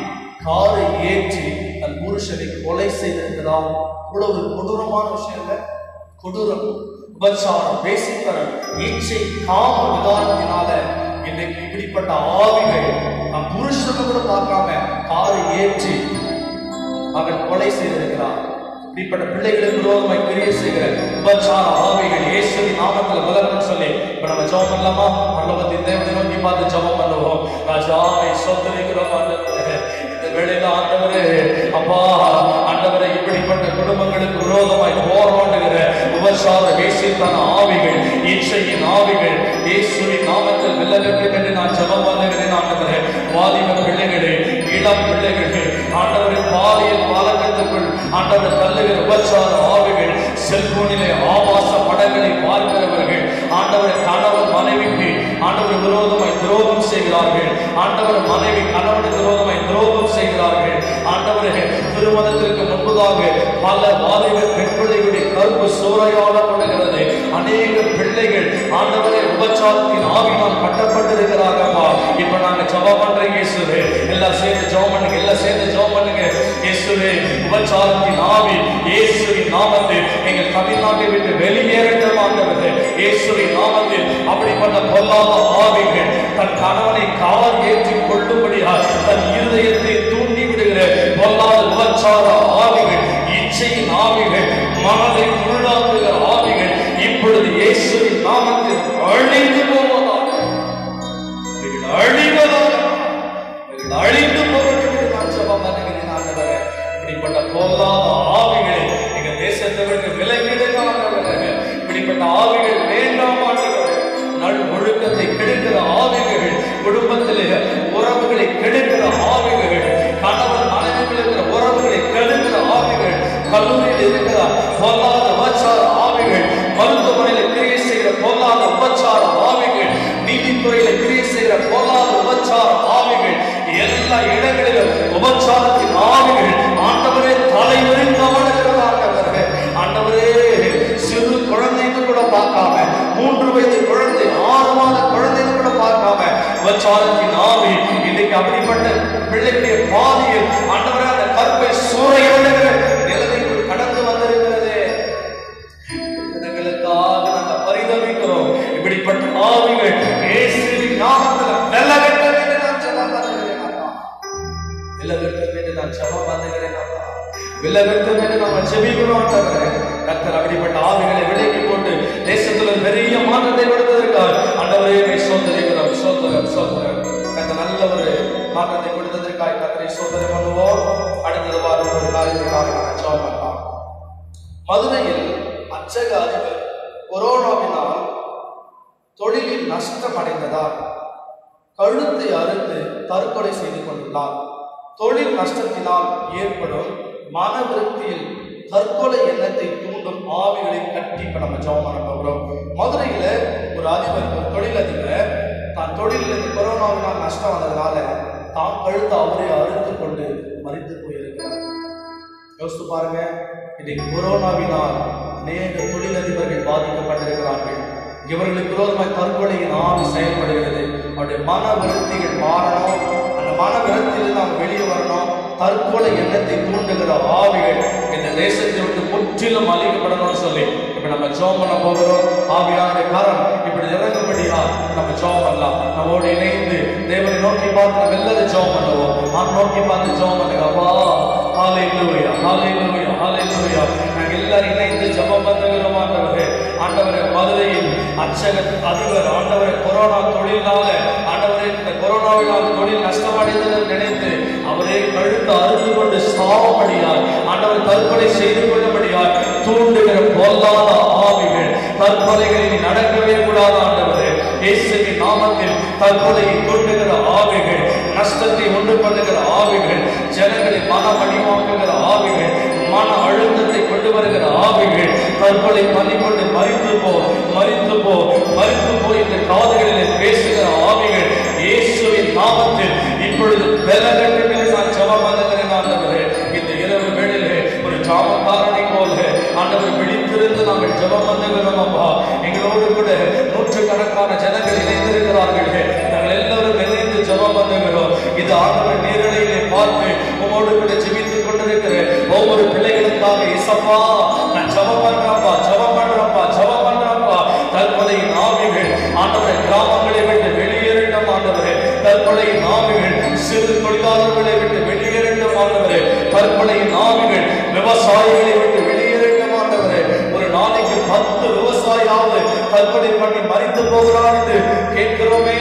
காரை ஏற்றி தன் புருஷனை கொலை செய்திருக்கிறார். இவ்வளவு கொடூரமான விஷயம் இல்லை. கொடூரம், விபச்சாரம், பேசித்தரம், இச்சை, காம விகாரத்தினால இன்றைக்கு இப்படிப்பட்ட ஆவிகள் தன் புருஷனை கூட பார்க்காம காரை ஏற்றி அவன் கொலை செய்திருக்கிறார். இப்படிப்பட்ட பிள்ளைகளுக்கு விரோதமாய் கிரியை செய்கிற விபச்சார ஆவிகள் இயேசுவின் நாமத்தில் விலகணும்னு சொல்லி இப்ப நம்ம ஜெபம் பண்ணலாமா? பரலோகத்தின் தேவனை நோக்கி பார்த்து ஜெபம் பண்ணுவோம். ராஜாவை சோதரிக்கிறோம் ஆண்டவரே. இந்த வேளையில ஆண்டவரே அப்பா ஆண்டவரே இப்படிப்பட்ட குடும்பங்களுக்கு விரோதமாய் போராடுகிற விபச்சார வேசித்தன ஆவிகள், இச்சையின் ஆவிகள் இயேசுவின் நாமத்தில் விலகட்டும் என்று நான் ஜெபம் பண்ணுகிறேன் ஆண்டவரே. வாலிப பிள்ளைகளே, இளம் பிள்ளைகளே, ஆண்டவரே பாலியல் பழக்கத்துக்குள் ஆண்டவர் தள்ளுகிற விபச்சார ஆவிகள், செல்போனிலே ஆபாச படங்களை பார்க்கிறவர்கள், ஆண்டவர் கணவன் மனைவிக்கு ஆண்டவர் விரோதமாய் துரோகம் செய்கிறார்கள். ஆண்டவர் மனைவி கணவனுக்கு விரோதமாய் துரோகம் செய்கிறார்கள். ஆண்டவரே திருமணத்திற்கு முன்பதாக பல வாலிப பெண் பிள்ளைகளுடைய கருப்பு சூறையாடப்படுகிறது. அநேக பிள்ளைகள் ஆண்டவரே விபச்சாரத்தின் ஆவினால் கட்டப்பட்டிருக்கிறார்களப்பா. இப்ப நாங்க ஜெபம் பண்றோம் இயேசுவே. எல்லாம் சேர்ந்து ஜெபம் பண்ணுங்க, எல்லாம் சேர்ந்து ஜெபம் பண்ணுங்க. இயேசுவே விபச்சாரத்தின் ஆவி இயேசுவின் நாமத்தில் எங்கள் தமிழ்நாட்டை விட்டு வெளியேறட்டும் ஆண்டவரே. இயேசுவின் நாமத்தில் அப்படிப்பட்ட பொல்லாத ஆவிகள் தன் கணவனை கார் ஏற்றி கொள்ளும்படியாக தன் இருதயத்தை தூண்டி விடுகிற பொல்லாத விபச்சார ஆவிகள், இச்சையின் ஆவிகள், மனதை குருடாக்குகிற ஆவிகள் இப்பொழுது இயேசுவின் நாமத்தில் அழிந்து போவதாக இப்படிப்பட்ட பொல்லாத ஆவிகளை எங்க தேசத்தை விட்டு விலகிடுங்க ஆண்டவரே. இப்படிப்பட்ட ஆவிகள் வேண்டாம் ஆண்டவரே. நல் ஒழுக்கத்தை கெடுக்கிற ஆவிகள், குடும்பத்திலே உறவுகளை கெடுக்கிற ஆவிகள், கணவன் மனைவிகள் இருக்கிற உறவுகளை கெடுக்கிற ஆவிகள், கல்லூரியில் இருக்கிற பொல்லாத உபச்சார ஆவிகள், மருத்துவமனையில் கிரியை செய்கிற பொல்லாத உபச்சார ஆவிகள், நீதித்துறையில கிரியை செய்கிற பொல்லாத உபச்சார ஆவிகள், எல்லா இடங்களிலும் உபச்சாரத்தின் ஆவிகள் ஆண்டவரே தலைவரின் கவனிக்கிறது ஆண்டவரே. ஆண்டவரே, சிறு குழந்தைன்னு கூட பார்க்காம, 3 வயது குழந்தை, 6 மாத குழந்தைன்னு கூட பார்க்காம உபச்சாரத்தின் ஆவி இன்னைக்கு அப்படிப்பட்ட பிள்ளைகளுடைய பாதியில் ஆண்டவரே அந்த கற்பை சூறையாடுகிற நிலைமைக்குள் கடந்து வந்திருக்கிறதே. எங்களுக்காக நாங்கள் பரிதவிக்கிறோம். இப்படிப்பட்ட ஆவிகள் இயேசுவின் நாமத்தில் விலகட்டும் என்று நான் ஜெபம் பண்ணுகிறேன் அப்பா. விலகட்டும் என்று நான் ஜெபம் பண்ணுகிறேன் அப்பா. விலகட்டும் என்று நாம் ஜெபிக்கிறோம் ஆண்டவரே. கர்த்தர் அப்படிப்பட்ட ஆவிகளை விலக்கி போட்டு தேசத்தில் பெரிய மாற்றத்தை கொடுத்ததற்காக ஆண்டவரே சோதரிக்கிறோம். சோதரம் கர்த்தர் நல்ல ஒரு மாற்றத்தை கொடுத்ததற்காக கர்த்தரை சோதனை பண்ணுவோம். அடுத்தது வாரம் ஒரு காரியத்திற்காக நான் ஜெபம் பண்ணலாம். மதுரையில் அச்சக அதிபர் கொரோனாவினால் தொழிலில் நஷ்டம் அடைந்ததால் கழுத்தை அறுத்து தற்கொலை செய்து கொண்டுள்ளார். தொழில் நஷ்டத்தினால் ஏற்படும் மன விருத்தியில் தற்கொலை எண்ணத்தை தூண்டும் ஆவிகளை கட்டி இப்ப நம்ம ஜெபம் பண்ண போகிறோம். மதுரையில ஒரு அதிபர், ஒரு தொழிலதிபர் தான் தொழிலில் இந்த கொரோனாவினால் நஷ்டம் வந்ததுனால தான் கழுத்தை அவரே அறுத்து கொண்டு மரித்து போயிருக்கிறார். யோசித்து பாருங்க, இன்னைக்கு கொரோனாவினால் அநேக தொழிலதிபர்கள் பாதிக்கப்பட்டிருக்கிறார்கள். இவர்களுக்கு விரோதமாய் தற்கொலையின் ஆவி செயல்படுகிறது. அவருடைய மன விருத்திகள் மாறணும். அந்த மன விருத்தியில் நாம் வெளியே வரணும். தற்கொலை எண்ணத்தை தூண்டுகிற ஆவிகள் இந்த தேசத்தை விட்டு முற்றிலும் அழிக்கப்படணும்னு சொல்லி இப்ப நம்ம ஜெபம் பண்ண போகிறோம். ஆவியான கரம் இப்படி இறங்கும்படியா நம்ம ஜெபம் பண்ணலாம். நம்மோடு இணைந்து தேவனை நோக்கி பார்த்து நம்ம எல்லாரும் ஜெபம் பண்ணுவோம். நான் நோக்கி பார்த்து ஜெபம் பண்ணுங்க. அப்பா, ஹல்லேலூயா, ஹல்லேலூயா, ஹல்லேலூயா. நாங்க எல்லாரும் இணைந்து ஜெபம் பண்ணுகிறோம். ஆண்டவரே, ஆண்டவரே, மதுரையில் அச்சக அதிபர் ஆண்டவரே கொரோனா தொழிலால ஆண்டவரே இந்த கொரோனாவினால் தொழில் நஷ்டமடைந்ததை நினைத்து அவரே கழுத்து அறுத்து கொண்டு சாவபடியார் ஆண்டவர் தற்கொலை செய்து கொள்ளபடியார் தூண்டுகிற பொல்லாத ஆவிகள், தற்கொலைகளில் நடக்கவே கூடாது ஆண்டவரே. இயேசுவின் நாமத்தில் தற்கொலையை தூண்டுகிற ஆவிகள், நஷ்டத்தை உண்டு பண்ணுகிற ஆவிகள், ஜனங்களை மனம் அடிவாக்குகிற ஆவிகள், மன அழுத்தத்தை கொண்டு வருகிற ஆவிகள், தற்கொலை பண்ணிக்கொண்டு மரித்து போ இந்த காதுகளில் பேசுகிற ஆவிகள் இயேசுவின் நாமத்தில் இப்பொழுது விலகட்டும் என்று நான் ஜெபம் பண்ணுகிறேன் ஆண்டவரே. இந்த இரவு வேளையிலே ஒரு ஜாமக்காரனை போல ஆண்டவர் விழித்திருந்து நாங்கள் ஜெபம் பண்ணுகிறோம் அப்பா. எங்களோடு கூட நூற்றுக்கணக்கான ஜனங்கள் இணைந்திருக்கிறார்கள். நாங்கள் எல்லாரும் இணைந்து ஜெபம் பண்ணுகிறோம். இது ஆண்டவர் நேரலையிலே பார்த்து உங்களோடு கூட ஜெபித்துக் கொண்டிருக்கிற ஒவ்வொரு பிள்ளைகளுக்காக இசப்பா நான் ஜெபம் பண்றப்பா, ஜெபம் பண்றப்பா, ஜெபம் பண்றப்பா. தற்கொலையின் ஆவிகள் ஆண்டவரை கிராமங்களை விட்டு வெளியேறட்டும் ஆண்டவரே. தற்கொலையின் ஆவிகள் சிறு தொழிலாளர்களை விட்டு வெளியேறட்டும் ஆண்டவரே. தற்கொலையின் ஆவிகள் விவசாயிகளை விட்டு வெளியேறட்டும் ஆண்டவரே. ஒரு நாளைக்கு 10 விவசாயியாவது தற்கொலை பண்ணி மரித்து போகிறான் என்று கேட்கிறோமே.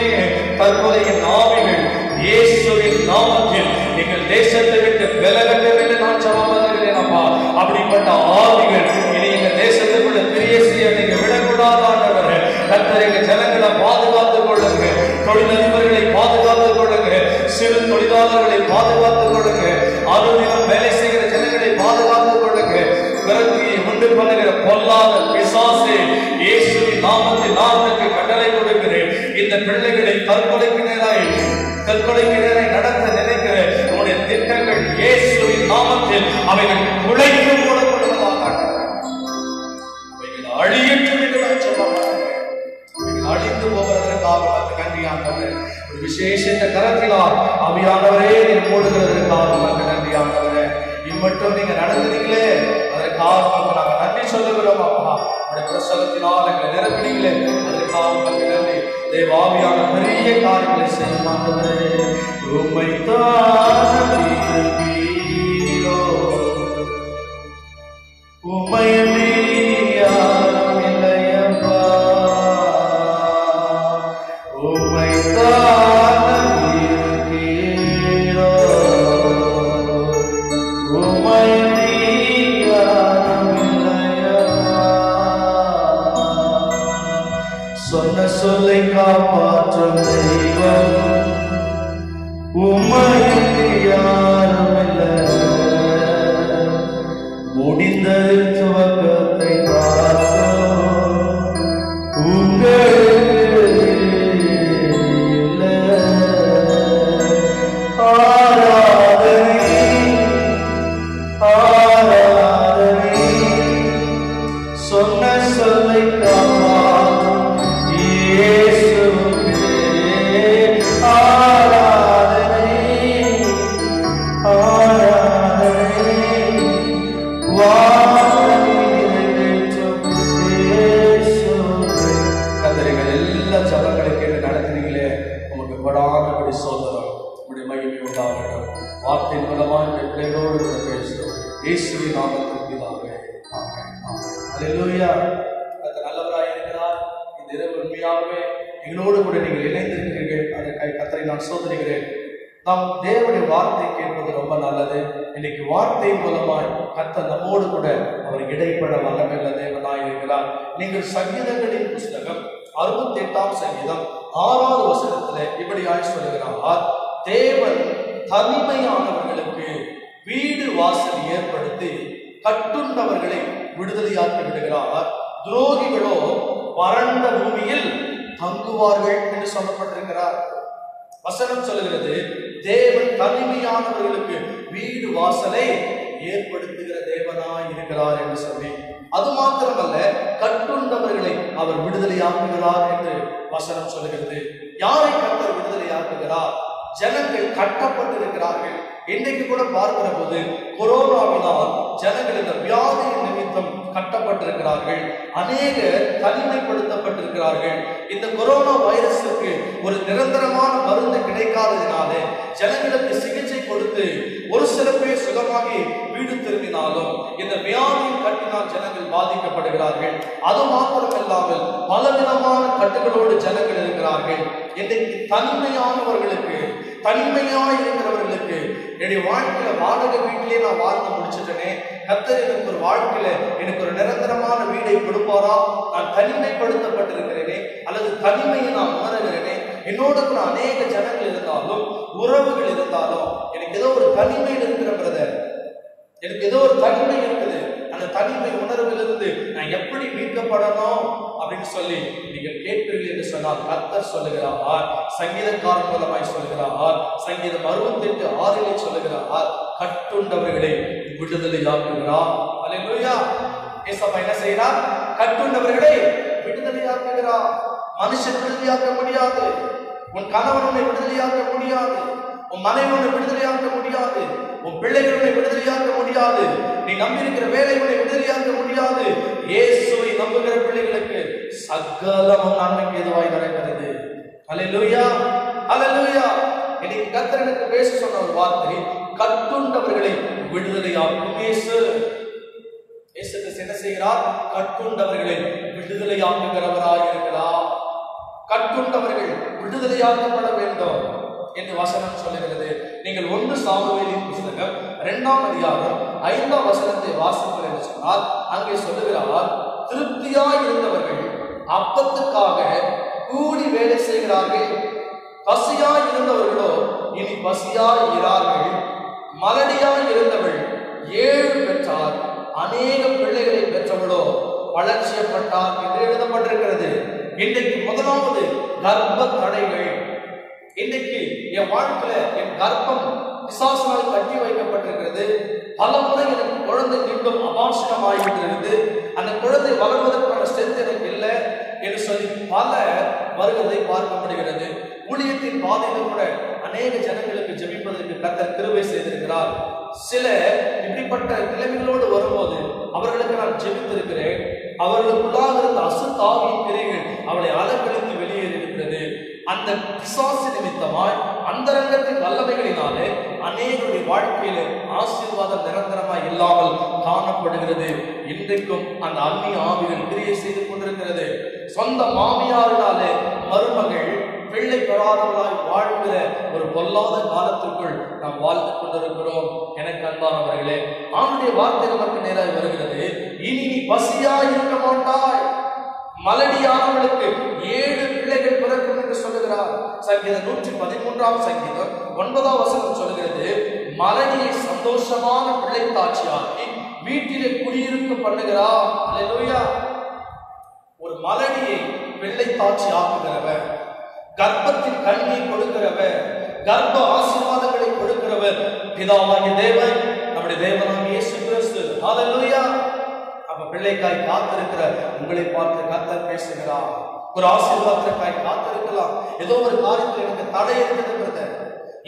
தற்கொலையின் ஆவிகள் இயேசுவின் நாமத்தில் எங்கள் தேசத்தை விட்டு விலகட்டும் என்று நான் ஜெபம் பண்ணுகிறேன் அப்பா. அப்படிப்பட்ட ஆவிகள் இனி எங்கள் தேசத்துக்குள்ள கிரியை செய்ய நீங்க விடக்கூடாது ஆண்டவரே. கர்த்தர் எங்கள் ஜனங்களை பாதுகாத்துக் கொள்ளுங்க. தொழிலதிபர்களை பாதுகாத்துக் கொள்ளுங்க. சிறு தொழிலாளர்களை பாதுகாத்துக் கொள்ளுங்க. அலுவலகம் வேலை செய்கிற ஜனங்களை பாதுகாத்துக் கொள்ளுங்க. விரக்தியை உண்டு பண்ணுகிற பொல்லாத பிசாசே, இயேசுவின் நாமத்தில் நான் கட்டளை கொடுக்கிறேன். இந்த பிள்ளைகளை தற்கொலைக்கு நேராய் நடத்த நினைக்கிற உங்களுடைய திட்டங்கள் இயேசுவின் நாமத்தில் அவைகள் உழைத்து போடப்படுவதாக அவைகள் அழியட்டும் என்று நான் சொல்லுகிறேன். அவைகள் அழிந்து போவதற்காக நன்றி ஆண்டவரே. ஒரு விசேஷ கரத்தினால் ஆவியானவரே நீர் போடுகிறதற்காக நன்றி ஆண்டவரே. இம்மட்டும் நீங்க நடந்தீங்களே அதற்காக நாங்கள் நன்றி சொல்லுகிறோம் அப்பா. உடைய பிரசனத்தினால் எங்களை நிரப்பினீங்களே அதற்காக நன்றி. தேவாவியான பெரிய காரியங்களை செய்யும் ஆண்டவரே. உம்மைத்தான் நம்பியிருப்பீரோ, உம்மை யாரும் இல்லையப்பா. உம்மைத்தான் நம்பியிருப்பீரோ, உம்மை கொடானபடி சோதரம் உடைய மகிமை உண்டாகட்டும். வார்த்தை மூலமாக இந்த பிள்ளைகளோடு கூட பேசுகிறோம். இயேசுவின் நாமத்தில் பிதாவே, ஆமென். அல்லேலூயா. கர்த்தர் நல்லவராய் இருக்கிறார். இந்த இரவு உண்மையாகவே எங்களோடு கூட நீங்கள் இணைந்திருக்கிறீர்கள். அதற்காக கர்த்தரை நான் சோதரிக்கிறேன். நாம் தேவனுடைய வார்த்தை கேட்பது ரொம்ப நல்லது. இன்னைக்கு வார்த்தை மூலமாய் கர்த்தர் நம்மோடு கூட அவர் இடைப்பட வல்லமையுள்ள தேவனாய் இருக்கிறார். நீங்கள் சங்கீதங்களின் புஸ்தகம் 68ஆம் சங்கீதம் 6வது வசனத்திலே இப்படியாய் சொல்லுகிறார், தேவன் தனிமையானவர்களுக்கு வீடு வாசல் ஏற்படுத்தி கட்டுண்டவர்களை விடுதலையாக்கி விடுகிறார், துரோகிகளோ வறண்ட பூமியில் தங்குவார்கள் என்று சொல்லப்பட்டிருக்கிறார். வசனம் சொல்லுகிறது, தேவன் தனிமையானவர்களுக்கு வீடு வாசலை ஏற்படுத்துகிற தேவனாய் இருக்கிறார் என்று சொல்லி, அது மாத்திரமல்ல கட்டுண்டவர்களை அவர் விடுதலையாக்குகிறார் என்று வசனம் சொல்லுகிறது. யாரை கர்த்தர் விடுதலையாக்குகிறார்? ஜனங்கள் கட்டப்பட்டிருக்கிறார்கள். இன்றைக்கு கூட பார்க்கிற போது கொரோனாவினால் ஜனங்கள் இந்த வியாதியின் நிமித்தம் கட்டப்பட்டிருக்கிறார்கள். அநேகர் தனிமைப்படுத்தப்பட்டிருக்கிறார்கள். இந்த கொரோனா வைரஸுக்கு ஒரு நிரந்தரமான மருந்து கிடைக்காததினாலே ஜனங்களுக்கு சிகிச்சை கொடுத்து ஒரு சில பேர் சுகமாகி வீடு திரும்பினாலும் இந்த வியாதியின் கட்டினால் ஜனங்கள் பாதிக்கப்படுகிறார்கள். அது மாத்திரமில்லாமல் பலவிதமான கட்டுகளோடு ஜனங்கள் இருக்கிறார்கள். இன்றைக்கு தனிமையானவர்களுக்கு, தனிமையாய் இருக்கிறவர்களுக்கு, என்னுடைய வாழ்க்கையில வாடகை வீட்டிலே நான் வாழ்ந்து முடிச்சுட்டேனே, கர்த்தர் எனக்கு ஒரு வாழ்க்கையில எனக்கு ஒரு நிரந்தரமான வீடை கொடுப்பாரா, நான் தனிமைப்படுத்தப்பட்டிருக்கிறேனே அல்லது தனிமையை நான் உணர்கிறேனே, என்னோட கூட அநேக ஜனங்கள் இருந்தாலும் உறவுகள் இருந்தாலும் எனக்கு ஏதோ ஒரு தனிமையில் இருக்கிற பிரதர், எனக்கு ஏதோ ஒரு தனிமை இருக்குது, அந்த தனிமை உணர்விலிருந்து நான் எப்படி மீட்கப்படணும் அப்படின்னு சொல்லி நீங்கள் கேட்பீர்கள் என்று சொன்னால் கர்த்தர் சொல்லுகிறார், சங்கீதக்காரன் மூலமாய் சொல்லுகிறார், சங்கீதம் 68:6 சொல்லுகிறார், கட்டுண்டவர்களை விடுதலையாக்குகிறார். அல்லேலூயா. ஏசப்பா என்ன செய்கிறார்? கட்டுண்டவர்களை விடுதலையாக்குகிறார். மனுஷன் விடுதலையாக்க முடியாது. உன் கணவன் உன்னை விடுதலையாக்க முடியாது. உன் மனைவி உன்னை விடுதலையாக்க முடியாது. உன் பிள்ளைகள் உன்னை விடுதலையாக்க முடியாது. நீ நம்பியிருக்கிற வேலை உன்னை விடுதலையாக்க முடியாது. இயேசுவை நம்புகிற பிள்ளைகளுக்கு சகலமும் நன்மைக்கு ஏதுவாய் நடக்கிறது. அல்லேலூயா, அல்லேலூயா. இன்னைக்கு கர்த்தர் எனக்கு பேச சொன்ன ஒரு வார்த்தை, கட்டுண்டவர்களை விடுதலையாக்கும் இயேசு. இயேசு கிறிஸ்து என்ன செய்கிறார்? கட்டுண்டவர்களை விடுதலையாக்குகிறவராய் இருக்கிறார். கட்டுண்டவர்கள் விடுதலையாக்கப்பட வேண்டும் என்று வசனம் சொல்லுகிறது. நீங்கள் 1 சாமுவேலின் புஸ்தகம் 2ஆம் அதிகாரம் 5ஆம் வசனத்தை வாசிப்பீர்கள் என்று சொன்னால் அங்கே சொல்லுகிறார், திருப்தியாய் இருந்தவர்கள் அப்பத்துக்காக கூடி வேலை செய்கிறார்கள், பசியாய் இருந்தவர்களோ இனி பசியாய் இரார்கள், மலடியாய் இருந்தவள் 7 பெற்றார், அநேக பிள்ளைகளை பெற்றவளோ வளர்ச்சியப்பட்டார் என்று எழுதப்பட்டிருக்கிறது. இன்றைக்கு முதலாவது கர்ப்ப தடைகள். இன்றைக்கு என் வாழ்க்கையில என் கர்ப்பம் பிசாசினால் கட்டி வைக்கப்பட்டிருக்கிறது. பல முறை எனக்கு குழந்தை மீண்டும் அபார்ஷனமாகிவிட்டிருக்கிறது. அந்த குழந்தை வளர்வதற்கான ஸ்ட்ரென்த் எனக்கு இல்லை என்று சொல்லி பல வருவதை பார்க்க முடிகிறது. ஊழியத்தின் பாதையில் கூட அநேக ஜனங்களுக்கு ஜெபிப்பதற்கு கர்த்தர் கிருபை செய்திருக்கிறார். சில இப்படிப்பட்ட நிலைமைகளோடு வரும்போது அவர்களுக்கு நான் ஜெபித்திருக்கிறேன். அவர்களுக்குள்ளாக இருந்த அசுத்தாவியின் கிரைகள் அவளை அலங்கழித்து வெளியேறி இருக்கிறது. அந்த பிசாசு நிமித்தமாய் அந்தரங்கத்தின் வல்லமைகளினாலே அநேகருடைய வாழ்க்கையில ஆசீர்வாதம் நிரந்தரமாய் இல்லாமல் காணப்படுகிறது. இன்றைக்கும் அந்த அந்நிய ஆவிகள் கிரியை செய்து கொண்டிருக்கிறது. சொந்த மாமியாரினாலே மருமகள் பிள்ளை பெறாதவர்களாய் வாழ்கிற ஒரு பொல்லாத காலத்திற்குள் நாம் வாழ்ந்து கொண்டிருக்கிறோம். எனக்கு அன்பானவர்களே, ஆண்டுடைய வார்த்தை நமக்கு நேராக வருகிறது, இனி நீ பசியாய் இருக்க மாட்டாய், மலடியானவளுக்கு 7 பிள்ளைகள் பிறக்கும் என்று சொல்லுகிறார். சங்கீதம் 113ஆம் சங்கீதம் 9ஆம் வசனம் சொல்லுகிறது, மலடியை சந்தோஷமான பிள்ளை தாட்சியாக்கி வீட்டிலே குடியிருக்க பண்ணுகிறார். அல்லேலூயா. ஒரு மலடியை பிள்ளை தாட்சி ஆக்குகிறவர், கர்ப்பத்தின் கனியை கொடுக்கிறவர், கர்ப்ப ஆசீர்வாதங்களை கொடுக்கிறவர் பிதாவாகிய தேவன், நம்முடைய தேவனாகிய இயேசு கிறிஸ்து. அல்லேலூயா. அப்ப பிள்ளைக்காய் காத்திருக்கிற உங்களை பார்த்து கர்த்தர் பேசுகிறார். ஒரு ஆசீர்வாதத்திற்காய் காத்திருக்கலாம். ஏதோ ஒரு காரியத்தில் எனக்கு தடை இருக்கிறது,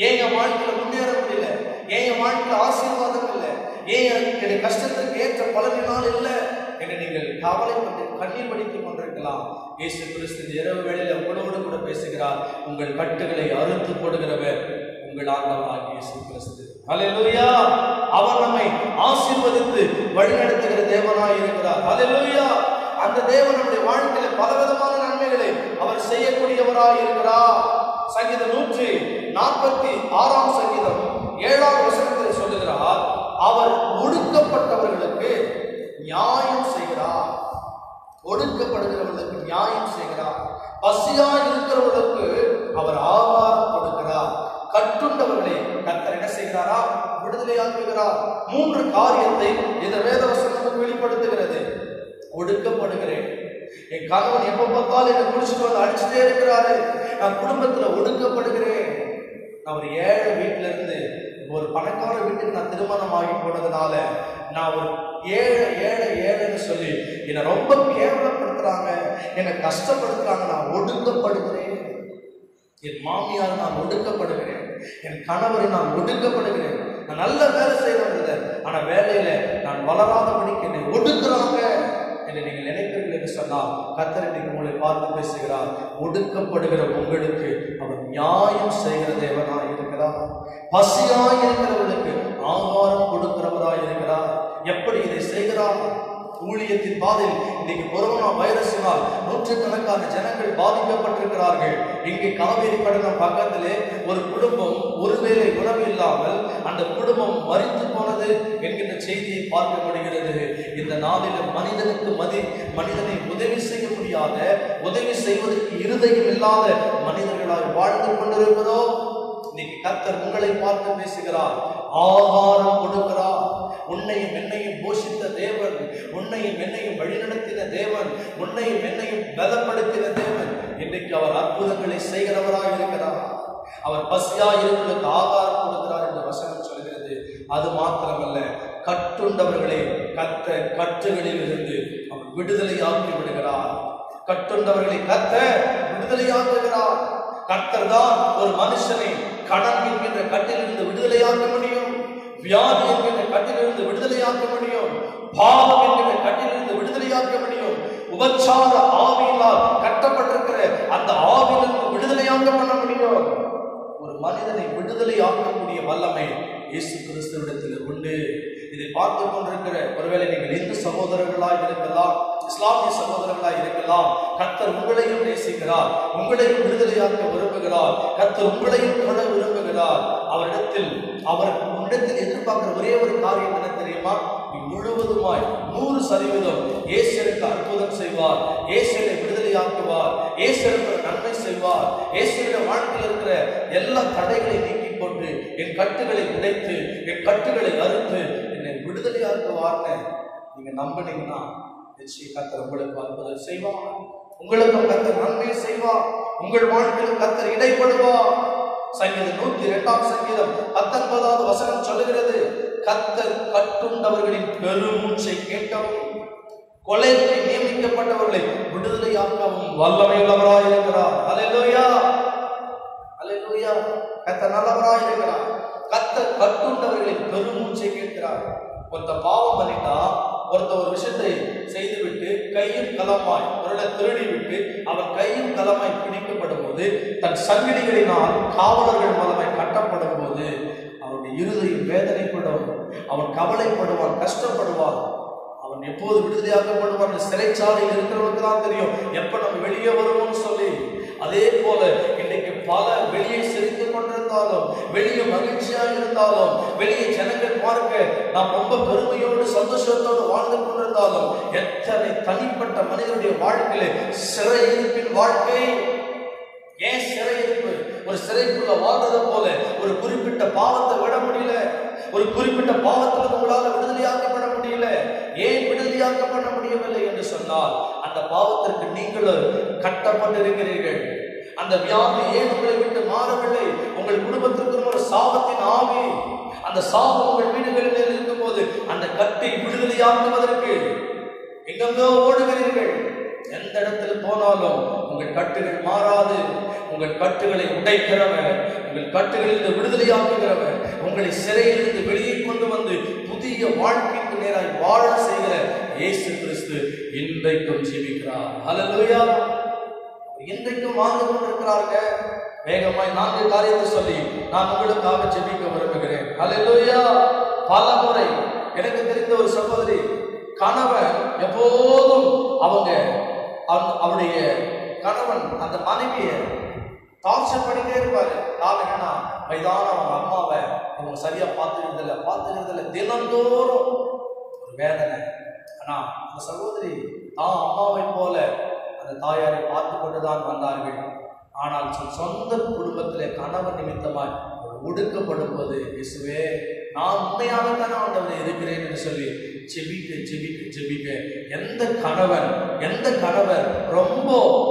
ஏன் என் வாழ்க்கையில முன்னேற முடியல, ஏன் என் வாழ்க்கையில ஆசீர்வாதம் இல்லை, ஏன் என்னுடைய கஷ்டத்திற்கு ஏற்ற பலனினால் இல்லை என்று நீங்கள் கவலைப்பட்டு கண்ணீர் வடித்துக் கொண்டிருக்கலாம். இயேசு கிறிஸ்து இந்த இரவு வேளையில உங்களோடு கூட பேசுகிறார். உங்கள் கட்டுகளை அறுத்து போடுகிறவர் உங்கள் ஆண்டவராகிய இயேசு கிறிஸ்து. ஹல்லேலூயா. அவர் நம்மை ஆசீர்வதித்து வழிநடத்துகிற தேவனாய் இருக்கிறார். ஹல்லேலூயா. அந்த தேவன் நம்முடைய வாழ்க்கையில பலவிதமான நன்மைகளை அவர் செய்யக்கூடியவராய் இருக்கிறார். சங்கீதம் 146 சங்கீதம் 7ஆம் வசனத்தில் சொல்லுகிறார், அவர் ஒடுக்கப்பட்டவர்களுக்கு நியாயம் செய்கிறார். ஒடுக்கப்படுகிறவர்களுக்கு நியாயம் செய்கிறார். பசியாய் இருக்கிறவர்களுக்கு அவர் ஆகாரம் கொடுக்கிறார். கட்டுண்டவர்களை கர்த்தர் என்ன செய்கிறாரா? விடுதலையாக்குகிறார். 3 காரியத்தை இந்த வேதவசனம் நமக்கு வெளிப்படுத்துகிறது. ஒடுக்கப்படுகிறேன், என் கணவன் எப்ப பார்த்தாலும் என்னை குடிச்சிட்டு வந்து அடிச்சுட்டே இருக்கிறாரு, நான் குடும்பத்துல ஒடுக்கப்படுகிறேன். நான் ஒரு ஏழை வீட்டுல இருந்து ஒரு பணக்கார வீட்டுக்கு நான் திருமணம் ஆகி போனதுனால நான் ஒரு ஏழைன்னு சொல்லி என்னை ரொம்ப கேவலப்படுத்துறாங்க, என்னை கஷ்டப்படுத்துறாங்க, நான் ஒடுக்கப்படுகிறேன். என் மாமியார் நான் ஒடுக்கப்படுகிறேன், என் கணவரை நான் ஒடுக்கப்படுகிறேன். நான் நல்ல வேலை செய்யறது, ஆனா வேலையில நான் வளராதபடிக்கு என்னை ஒடுக்குறாங்க என்று நீங்கள் நினைப்பீர்கள் என்று சொன்னால் கர்த்தர் இன்னைக்கு உங்களை பார்த்து பேசுகிறார். ஒடுக்கப்படுகிற உங்களுக்கு அவர் நியாயம் செய்கிற தேவனாய் இருக்கிறார். பசியாய் இருக்கிறவர்களுக்கு ஆகாரம் கொடுக்கிறவராய் இருக்கிறார். எப்படி இதை செய்கிறார்? ஊழியத்தின் பாதையில் இன்னைக்கு கொரோனா வைரஸினால் நூற்றுக்கணக்கான ஜனங்கள் பாதிக்கப்பட்டிருக்கிறார்கள். இங்கே காவேரி பட்டணம் பக்கத்திலே ஒரு குடும்பம் ஒருவேளை உணவு இல்லாமல் அந்த குடும்பம் மரித்து போனது என்கின்ற செய்தியை பார்க்க முடிகிறது. இந்த நாளில் மனிதனை உதவி செய்ய முடியாத, உதவி செய்வதற்கு இருதயம் இல்லாத மனிதர்களால் வாழ்ந்து கொண்டிருக்கிறதோ, இன்னைக்கு கர்த்தர் உங்களை பார்த்து பேசுகிறார். ஆகாரம் கொடுக்கிறார். உன்னையும் என்னையும் போஷித்த தேவன், உன்னையும் என்னையும் வழிநடத்தின தேவன், உன்னையும் என்னையும் பலப்படுத்தின தேவன், இன்றைக்கு அவர் அற்புதங்களை செய்கிறவராக இருக்கிறார். அவர் பசியாய் இருக்கிறவர்களுக்கு ஆகாரம் கொடுக்கிறார் என்று வசனம் சொல்கிறது. அது மாத்திரமல்ல, கட்டுண்டவர்களை கர்த்தர் கட்டுகளில் இருந்து அவர் விடுதலையாக்கி விடுகிறார். கட்டுண்டவர்களை கர்த்தர் விடுதலையாக்குகிறார். கர்த்தர் தான் ஒரு மனுஷனை கடன் என்கின்ற கட்டிலிருந்து விடுதலையாக்க முடியும், வியாதி என்கின்ற கட்டிலிருந்து விடுதலையாக்க முடியும், பாவம் என்கின்ற கட்டிலிருந்து விடுதலையாக்க முடியும். உபச்சார ஆவியினால் கட்டப்பட்டிருக்கிற அந்த ஆவியிலிருந்து விடுதலையாக்க பண்ண முடியும். ஒரு மனிதனை விடுதலையாக்கக்கூடிய வல்லமை இயேசு கிறிஸ்துவிடத்தில் உண்டு. இதை பார்த்து கொண்டிருக்கிற ஒருவேளை நீங்கள் இந்து சகோதரர்களாய் இருக்கலாம், இஸ்லாமிய சகோதரர்களாய் இருக்கலாம், கர்த்தர் உங்களையும் நேசிக்கிறார், உங்களையும் விடுதலையாக்க விரும்புகிறார். கர்த்தர் உங்களையும் தொட விரும்புகிறார். அவரிடத்தில் எதிர்பார்க்கிற ஒரே ஒரு காரியம் என்ன தெரியுமா? முழுவதுமாய் 100% இயேசுவுக்கு அற்புதம் செய்வார், இயேசுவை விடுதலையாக்குவார், இயேசுவுக்கு நன்மை செய்வார். இயேசுவின் வாழ்க்கையில் இருக்கிற எல்லா தடைகளை நீக்கி கொண்டு என் கட்டுகளை உடைத்து, என் கட்டுகளை அறுத்து என்னை விடுதலையாக்குவார்னு நீங்க நம்பினீங்கன்னா நிச்சயம் கர்த்தர் உங்களுக்கு அற்புதம் செய்வார். உங்களுக்கும் கர்த்தர் நன்மை செய்வார். உங்கள் வாழ்க்கையில் கர்த்தர் இடைப்படுவார். சங்கீதம் 102 சங்கீதம் 19வது வசனம் சொல்லுகிறது, கர்த்தர் கட்டுண்டவர்களின் பெருமூச்சை கேட்கவும் கொலைக்கு நியமிக்கப்பட்டவர்களை விடுதலையாக்கவும் வல்லமையுள்ளவராய் இருக்கிறார். அல்லேலூயா, அல்லேலூயா. கர்த்தர் நல்லவராய் இருக்கிறார். கர்த்தர் கட்டுண்டவர்களின் பெருமூச்சை கேட்கிறார். ஒருத்த பாவம் பண்ணிட்டா, ஒருத்த ஒரு விஷயத்தை செய்துவிட்டு கையும் களமாய் ஒருவரை திருடி விட்டு அவன் கையும் களமாய் பிடிக்கப்படும் போது, தன் சங்கிலிகளினால் காவலர்கள் மூலமாய் கட்டப்படும் போது அவனுடைய இருதயம் வேதனைப்படும், அவன் கவலைப்படுவான், கஷ்டப்படுவான். அவன் எப்போது விடுதலையாக்கப்படுவான்? சிறைச்சாலையில் இருக்கிறவனுக்கு தான் தெரியும் எப்ப நம்ம வெளியே வருவோம்னு சொல்லி. அதே போல இன்னைக்கு பல வெளியே சிரித்துக் கொண்டிருந்தாலும், வெளியே மகிழ்ச்சியாக இருந்தாலும், வெளியே ஜனங்கள் பார்க்க நாம் ரொம்ப பெருமையோடு சந்தோஷத்தோடு வாழ்ந்து கொண்டிருந்தாலும், எத்தனை தனிப்பட்ட மனிதனுடைய வாழ்க்கையில சிறையிருப்பின் வாழ்க்கை. ஏன் சிறையிருப்பு? ஒரு சிறைக்குள்ள வாழ்றதை போல ஒரு குறிப்பிட்ட பாவத்தை விட முடியல, ஒரு குறிப்பிட்ட பாவத்திலிருந்து உங்களால் விடுதலையாக்கப்பட முடியல. ஏன் விடுதலையாக்கப்பட முடியவில்லை என்று சொன்னால், அந்த பாவத்திற்கு நீங்களும் கட்டப்பட்டிருக்கிறீர்கள். அந்த வியாதி ஏன் உங்களை விட்டு மாறவில்லை? உங்கள் குடும்பத்திற்கு ஒரு சாபத்தின் ஆவி. அந்த சாபம் உங்கள் வீடுகளில் இருக்கும் போது அந்த கட்டை விடுதலையாக்குவதற்கு எங்கெங்கோ ஓடுகிறீர்கள். எந்த இடத்துல போனாலும் உங்கள் கட்டுகள் மாறாது. உங்கள் கட்டுகளை உடைக்கிறவன் உங்கள் கட்டுகளிலிருந்து விடுதலையாக்குகிறவர், உங்களை சிறையிலிருந்து வெளியே கொண்டு வந்து புதிய வாழ்க்கைக்கு நேராய் வாழ செய்கிற இயேசு கிறிஸ்து இன்றைக்கும் ஜீவிக்கிறார். ஹல்லேலூயா. இன்றைக்கும் வாழ்ந்து கொண்டிருக்கிறாங்க. வேகமாய் 4 காரியத்தை சொல்லி நான் உங்களுக்காக ஜெபிக்க விரும்புகிறேன். ஹல்லேலூயா. பல முறை எனக்கு தெரிந்த ஒரு சகோதரி, கணவன் எப்போதும் அவருடைய கணவன் அந்த மனைவியை டார்ச்சர் பண்ணிட்டே இருப்பாரு. காரணம்னா வயதான அவங்க அம்மாவை அவங்க சரியா பார்த்துக்கிறதில்ல தினந்தோறும் ஒரு வேதனை. ஆனா அந்த சகோதரி தான் அம்மாவை போல அந்த தாயாரை பார்த்து கொண்டுதான் வந்தார்கள். ஆனால் சொந்த குடும்பத்திலே கணவன் நிமித்தமாய் ஒடுக்கப்படும் போது, இயேசுவே நான் உண்மையாகத்தானே ஆண்டவரே இருக்கிறேன் என்று சொல்லி ஜெபிக்க எந்த கணவர் ரொம்ப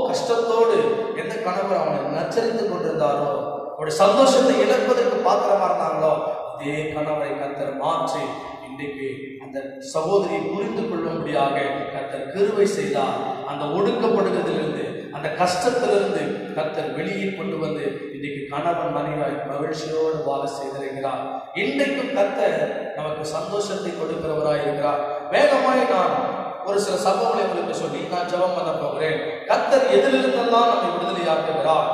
கஷ்டத்தோடு எந்த கணவர் அவனை நச்சரித்து கொண்டிருந்தாரோ, அவருடைய சந்தோஷத்தை இழப்பதற்கு பாத்திரமா இருந்தாங்களோ, அதே கணவரை கர்த்தர் மாற்றி இன்றைக்கு அந்த சகோதரியை புரிந்து கொள்ளும்படியாக கர்த்தர் கிருபை செய்தார். அந்த ஒடுக்கப்படுவதிலிருந்து, அந்த கஷ்டத்திலிருந்து கர்த்தர் வெளியே கொண்டு வந்து இன்றைக்கு கணவன் மனைவியாய் மகிழ்ச்சியோடு வாழ செய்திருக்கிறார். இன்றைக்கும் கர்த்தர் நமக்கு சந்தோஷத்தை கொடுக்கிறவராய் இருக்கிறார். வேகமாய் நான் ஒரு சில சம்பவங்களை உங்களுக்கு சொல்லி நான் ஜெபம் பண்ண போகிறேன். கர்த்தர் எதிலிருந்தெல்லாம் நம்மை விடுதலையாக்குகிறார்.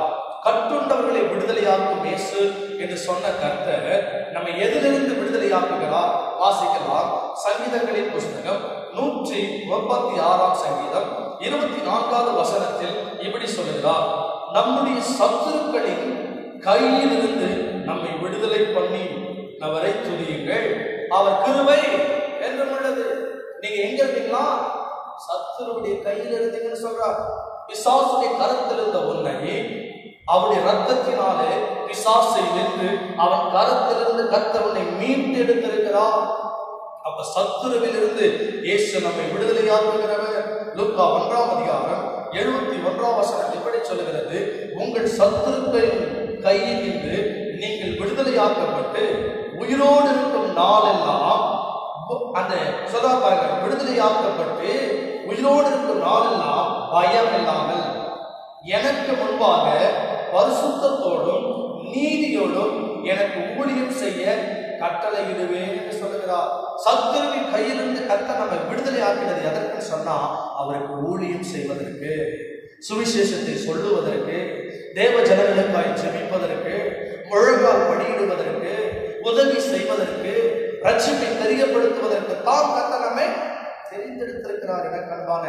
கட்டுண்டவர்களை விடுதலையாக்கும் இயேசு என்று சொன்ன கர்த்தர் நம்மை எதிலிருந்து விடுதலையாக்குகிறார்? வாசிக்கலாம். சங்கீதங்களின் புஸ்தகம் 136 சங்கீதம் 24வது வசனத்தில் இப்படி சொல்லுகிறார், நம்முடைய சத்துருக்களின் கையிலிருந்து நம்மை விடுதலை பண்ணி அவரை துதியுங்கள், அவர் கிருபை என்றும் உள்ளது. நீங்க எங்க இருந்தீங்களா? சத்துருடைய கையில் இருந்தீங்கன்னு சொல்றார். பிசாசுடைய கரத்தில் இருந்த உன்னை அவருடைய ரத்தத்தினாலே பிசாசை வென்று அவன் கரத்திலிருந்து கர்த்தர் உன்னை மீட்டு எடுத்திருக்கிறார். அப்ப சத்துருவிலிருந்து இயேசு நம்மை விடுதலையாக்குகிறவர். லூக்கா 1ஆம் அதிகாரம் 71ஆம் வசனம் இப்படி சொல்லுகிறது, உங்கள் சத்துருக்களின் கையில் இருந்து நீங்கள் விடுதலையாக்கப்பட்டு உயிரோடு இருக்கும் நாளெல்லாம், அந்த சொல்ல பாருங்க, விடுதலையாக்கப்பட்டு உயிரோடு இருக்கும் நாளெல்லாம் பயம் இல்லாமல் எனக்கு முன்பாக பரிசுத்தத்தோடும் நீதியோடும் எனக்கு ஊழியம் செய்ய கட்டளையிடுவேன் என்று சொல்லுகிறார். சத்துருவின் கையிலிருந்து கர்த்தர் நம்மை விடுதலை ஆக்கினது எதற்கு சொன்னா, அவருக்கு ஊழியம் செய்வதற்கு, சுவிசேஷத்தை சொல்லுவதற்கு, தேவ ஜனங்களுக்காய் ஜெபிப்பதற்கு, முழங்கால் படியிடுவதற்கு, உதவி செய்வதற்கு, ரட்சிப்பை தெரியப்படுத்துவதற்கு தான் கர்த்தர் நம்மை தெரிந்தெடுத்திருக்கிறார். எனக்கு அன்பான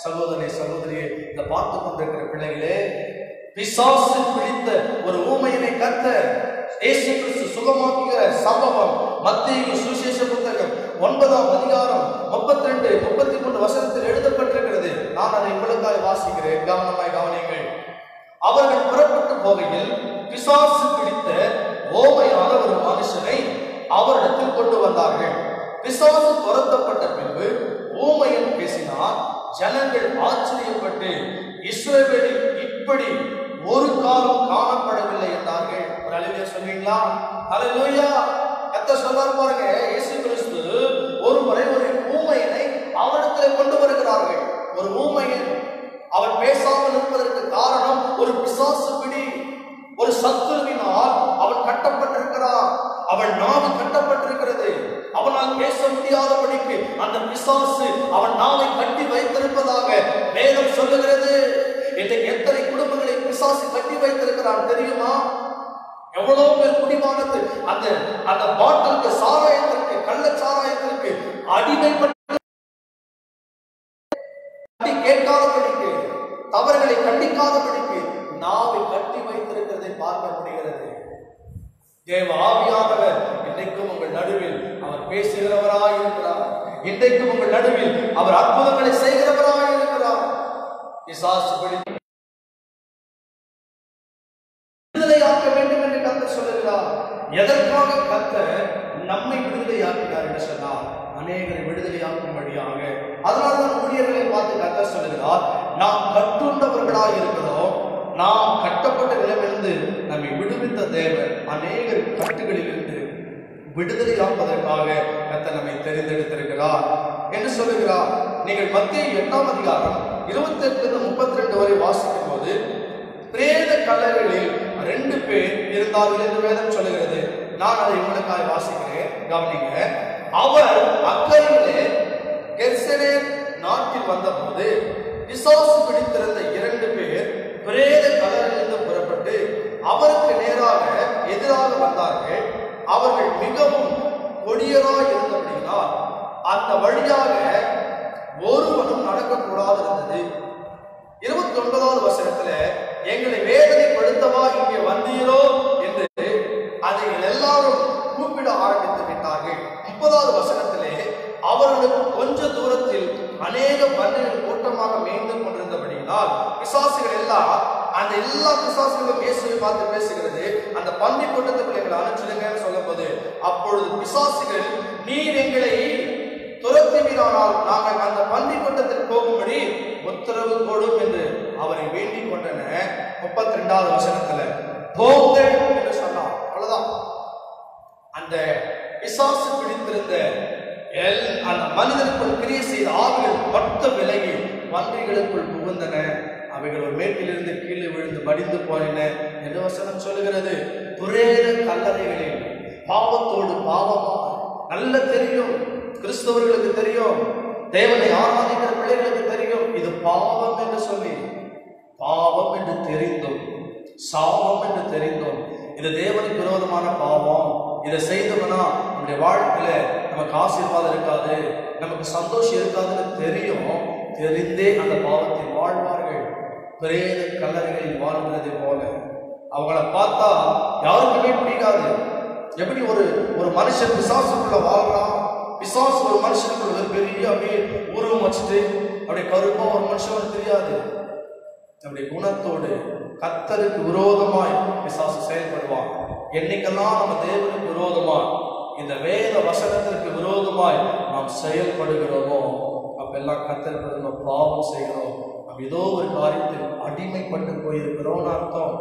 சகோதரனே சகோதரியே, இந்த பார்த்து கொண்டிருக்கிற பிள்ளைகளே, பிசாசு பிடித்த ஒரு ஊமையினை கர்த்தர் இயேசு கிறிஸ்து சுகமாக்குகிற சம்பவம் மத்தேயு சுவிசேஷ புத்தகம் 9ஆம் அதிகாரம் 32, 33 வசனத்தில் எழுதப்பட்டிருக்கிறது. நான் அதை உங்களுக்காக வாசிக்கிறேன், கவனமாய் கவனியுங்கள். அவர்கள் புறப்பட்டு போகையில் பிசாசு பிடித்த ஓமையான ஒரு மனுஷனை அவரிடத்தில் கொண்டு வந்தார்கள். பிசாசு துரத்தப்பட்ட பின்பு ஊமையன் பேசினார். ஜனங்கள் ஆச்சரியப்பட்டு, இஸ்ரவேலில் இப்படி ஒரு காலம் காணப்படவில்லை என்றார்கள். ஒரு அல்லேலூயா சொல்வீங்களா? அல்லேலூயா. கர்த்தர் சொல்றார் பாருங்க, இயேசு கிறிஸ்து ஒரு முறை ஒரு ஊமையனை அவரிடத்தில் கொண்டு வருகிறார்கள். ஒரு ஊமையன் அவன் பேசாமல் இருப்பதற்கு காரணம் ஒரு பிசாசு பிடி, ஒரு சத்துருவினால் அவன் கட்டப்பட்டிருக்கிறான். அவன் நாவு கட்டப்பட்டிருக்கிறது. அவனால் பேச முடியாதபடிக்கு அந்த பிசாசு அவன் நாவை கட்டி வைத்திருப்பதாக வேதம் சொல்லுகிறது. இன்றைக்கு எத்தனை குடும்பங்களை பிசாசு கட்டி வைத்திருக்கிறான் தெரியுமா? எவ்வளவு பேர் குடிமானத்து அந்த பாட்டிலுக்கு, சாராயத்திற்கு, கள்ள சாராயத்திற்கு அடிமைப்பட்டு கேட்காதபடிக்கு, தவறுகளை கண்டிக்காதபடிக்கு நாவை கட்டி வைத்திருக்கிறதை பார்க்க முடிகிறது. தேவ ஆவியானவர் இன்றைக்கும் உங்கள் நடுவில் அவர் பேசுகிறவராய் இருக்கிறார். இன்றைக்கும் உங்கள் நடுவில் அவர் அற்புதங்களை செய்கிறவராய் இருக்கிறார். பிசாசு விடுதலையாக்க வேண்டும் என்று கர்த்தர் சொல்லுகிறார். எதற்காக கர்த்தர் நம்மை விடுதலையாக்கிறார் என்று சொன்னார், அநேகரை விடுதலையாக்கும்படியாக. அதனால்தான் ஊழியர்களை பார்த்து கர்த்தர் சொல்லுகிறார், நாம் கட்டுண்டவர்களாய் இருக்கிறோம். நாம் கட்டப்பட்ட நிலையிலிருந்து நம்மை விடுவித்த தேவன் அநேகர் கட்டுகளில் இருந்து விடுதலையாப்பதற்காக கர்த்தர் நம்மை தெரிந்தெடுத்திருக்கிறார் என்று சொல்லுகிறார். நீங்கள் மத்தேயு 8ஆம் அதிகாரம் 28-32 வரை வாசிக்கும் போது, பிரேத கல்லறைகளில் 2 பேர் இருந்தார்கள் என்று வேதம் சொல்லுகிறது. நான் அதை உங்களுக்காக வாசிக்கிறேன், கவனிங்க. அவர் அக்கறையிலே கெர்சனேர் நாட்டில் வந்தபோது பிசாசு பிடித்திருந்த 2 பேர் பிரேத கல்லறையிலிருந்து புறப்பட்டு அவருக்கு நேராக எதிராக வந்தார்கள். அவர்கள் மிகவும் கொடியராய் இருந்தபடியால் அந்த வழியாக ஒருவனும் நடக்கக்கூடாது இருந்தது. 29வது வசனத்துல, எங்களை வேதனைப்படுத்தவா இங்கே வந்தீரோ என்று அதை எல்லாரும் கூப்பிட ஆரம்பித்து விட்டார்கள். 30வது வசனத்திலே, அவர்களுக்கு கொஞ்ச தூரத்தில் அநேக பன்றிகள் கூட்டமாக மேய்ந்து கொண்டிருந்தபடியால் பிசாசுகள் எல்லாம், அந்த எல்லா பிசாசுகளும் இயேசுவை பார்த்து பேசுகிறது. அந்த பன்றி கூட்டத்துக்குள்ள எங்களை அனுப்பிச்சிடுங்கன்னு சொல்லும் போது, அப்பொழுது பிசாசுகள், நீர் எங்களை துரத்துவீரானால் நாங்கள் அந்த பன்றி கூட்டத்தில் போகும்படி உத்தரவு கொடும் என்று அவரை வேண்டிக் கொண்டன. 32வது வசனத்துல, போங்கள் என்று சொன்னார். அவ்வளவுதான். அந்த பிசாசு பிடித்திருந்த அந்த மனிதனுக்குள் கிரியை செய்த ஆவிகள் மொத்த விலகி பன்றிகளுக்குள் புகுந்தன. அவைகள் ஒரு மேட்டிலிருந்து கீழே விழுந்து மடிந்து போயின என்று வசனம் சொல்லுகிறது. பிரேத கல்லறைகளில் பாவத்தோடு பாவமா நல்ல தெரியும், கிறிஸ்தவர்களுக்கு தெரியும், தேவனை ஆராதிக்கிற பிள்ளைகளுக்கு தெரியும், இது பாவம் என்று சொல்லி, பாவம் என்று தெரிந்தும் சாபம் என்று தெரிந்தும் இது தேவனுக்கு விரோதமான பாவம், இதை செய்தோம்னா நம்முடைய வாழ்க்கையில நமக்கு ஆசீர்வாதம் இருக்காது, நமக்கு சந்தோஷம் இருக்காதுன்னு தெரியும், தெரிந்தே அந்த பாவத்தில் வாழ்வார்கள். பிரேத கல்லறைகளில் வாழ்கிறது போல அவங்கள பார்த்தா யாருக்குமே பிடிக்காது. எப்படி ஒரு மனுஷன் பிசாசுக்குள்ள வாழ்றான், பிசாசு ஒரு மனுஷனுக்குள்ள ஒரு பெரிய அப்படியே உருவம் வச்சுட்டு அப்படியே கருப்பா ஒரு மனுஷன் தெரியாது. நம்முடைய குணத்தோடு கர்த்தருக்கு விரோதமாய் பிசாசு செயல்படுவான். என்னைக்கெல்லாம் நம்ம தேவனுக்கு விரோதமாய் இந்த வேத வசனத்திற்கு விரோதமாய் நாம் செயல்படுகிறோமோ அப்பெல்லாம் கர்த்தருக்கு நம்ம பாவம் செய்கிறோம், நம்ம ஏதோ ஒரு காரியத்தில் அடிமைப்பட்டு போயிருக்கிறோம்னு அர்த்தம்.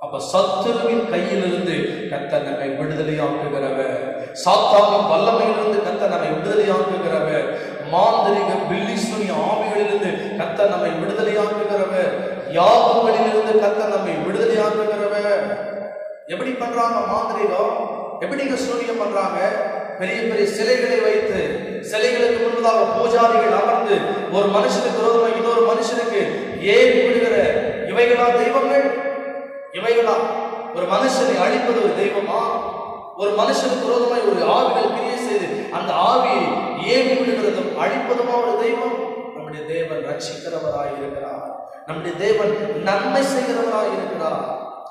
அப்ப சத்துருவின் கையிலிருந்து கர்த்தர் நம்மை விடுதலையாக்குகிறவர், சாத்தானின் வல்லமையிலிருந்து கர்த்தர் நம்மை விடுதலையாக்குகிறவர், மாந்திரிக பில்லிசுனி ஆவிகளிலிருந்து கர்த்தர் நம்மை விடுதலையாக்குகிறவர், யாகங்களிலிருந்து கர்த்தர் நம்மை விடுதலையாக்குகிறவர். எப்படி பண்றாங்க மாந்திரிகம்? எப்படிங்க சூனியம் பண்றாங்க? பெரிய பெரிய சிலைகளை வைத்து, சிலைகளுக்கு முன்பதாக பூஜாரிகள் அமர்ந்து ஒரு மனுஷனுக்கு விரோதமாக இன்னொரு மனுஷனுக்கு ஏவி விடுகிற இவைகளா தெய்வங்கள்? இவைகளா? ஒரு மனுஷனை அழிப்பது ஒரு தெய்வமா? ஒரு மனுஷனுக்கு விரோதமாய் ஒரு ஆவிகள் கிரியை செய்து அந்த ஆவியை ஏவி விடுகிறதும் அழிப்பதுமா ஒரு தெய்வம்? நம்முடைய தேவன் ரட்சிக்கிறவராய் இருக்கிறார், நம்முடைய தேவன் நன்மை செய்கிறவராய் இருக்கிறார்,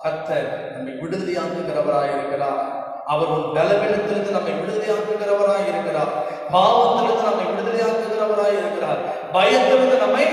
கர்த்தர் நம்மை விடுதலையாக்குகிறவராய் இருக்கிறார். அவர் ஒரு பலவீனத்திலிருந்து நம்மை விடுதலையாக்குகிறவராய் இருக்கிறார், பாவத்திலிருந்து நம்மை விடுதலையாக்குகிறவராய் இருக்கிறார், பயத்திலிருந்து நம்மை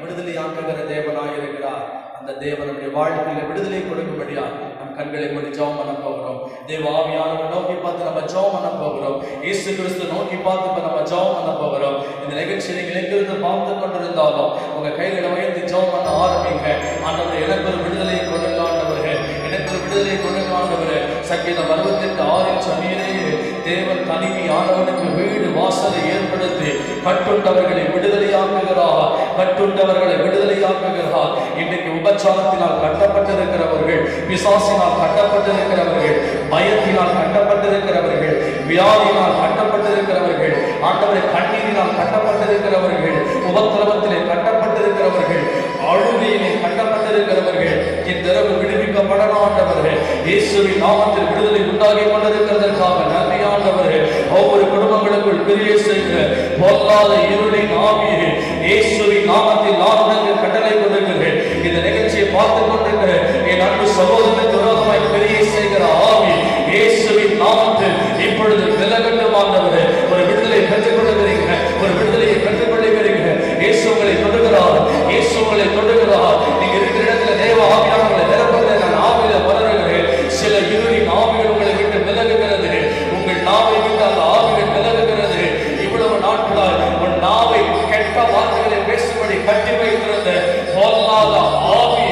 விடுதலையாக்குகிற தேவனாய் இருக்கிறார். அந்த தேவனுடைய வாழ்க்கையில விடுதலை கொடுக்கும்படியா நம் கண்களை மூடி ஜெபம் பண்ண போகிறோம். தேவ ஆவியானவரை நோக்கி பார்த்து நம்ம ஜெபம் பண்ண போகிறோம். இயேசு கிறிஸ்து நோக்கி பார்த்து இப்ப நம்ம ஜெபம் பண்ண போகிறோம். இந்த நிகழ்ச்சியை நீங்கள் எங்கிருந்து பார்த்து கொண்டிருந்தாலும் உங்க கைகளை வைத்து ஜெபம் பண்ண ஆரம்பிங்க. ஆண்டவரே, எனக்கு ஒரு விடுதலையை கொடுங்க ஆண்டவரே, எனக்கு ஒரு விடுதலையை கொடுங்க ஆண்டவரே. சங்கீதம் 68:6 சொன்னீரே, தேவன் தனிமையானவனுக்கு வீடு வாசலை ஏற்படுத்தி கட்டுண்டவர்களை விடுதலையாக்குகிறார், கட்டுண்டவர்களை விடுதலையாக்குகிறார். இன்றைக்கு உபச்சாரத்தினால் கட்டப்பட்டிருக்கிறவர்கள், பிசாசினால் கட்டப்பட்டிருக்கிறவர்கள், பயத்தினால் கட்டப்பட்டிருக்கிறவர்கள், வியாதியினால் கட்டப்பட்டிருக்கிறவர்கள், ஆண்டவரை கண்ணீரினால் கட்டப்பட்டிருக்கிறவர்கள், உபத்திரவத்திலே கட்டப்பட்டிருக்கிறவர்கள், அழுகையிலே கட்டப்பட்டிருக்கிறவர்கள் இந்த இரவு விடுவிக்கப்படணும் ஆண்டவரே. இயேசுவின் நாமத்தில் விடுதலை உண்டாகி கொண்டிருக்கிறதற்காக நன்றி ஆண்டவரே. ஒவ்வொரு குடும்பங்களுக்குள் கிரியை செய்கிற பொல்லாத இருளின் ஆவியே இயேசுவின் நாமத்தில் நான் உனக்கு கட்டளை கொடுக்கிறேன். இந்த நிகழ்ச்சியை பார்த்துக் கொண்டிருக்கிற என் அன்பு சகோதரனுக்கு விரோதமாய் கிரியை செய்கிற ஆவி இயேசுவின் நாமத்தில் இப்பொழுது விலகட்டும் ஆண்டவரே. ஒரு விடுதலை பெற்றுக் கொள்ளுகிறீங்க, ஒரு விடுதலையை பெற்றுக் கொள்ளுகிறீங்க. இயேசு உங்களை தொடுகிறார், இயேசு உங்களை தொடுகிறார். நீங்க இருக்கிற இடத்துல தேவ ஆவியானவர்களை நிரப்புகிற நான் ஆவியில வளருகிறேன். சில இருளின் ஆவிகள் உங்களை விட்டு விலகுகிறது, உங்கள் நாவை விட்டு அந்த ஆவிகள் விலகுகிறது. இவ்வளவு நாட்களால் உன் நாவை கெட்ட வார்த்தைகளை பேசும்படி கட்டி வைத்திருந்த பொல்லாத ஆவி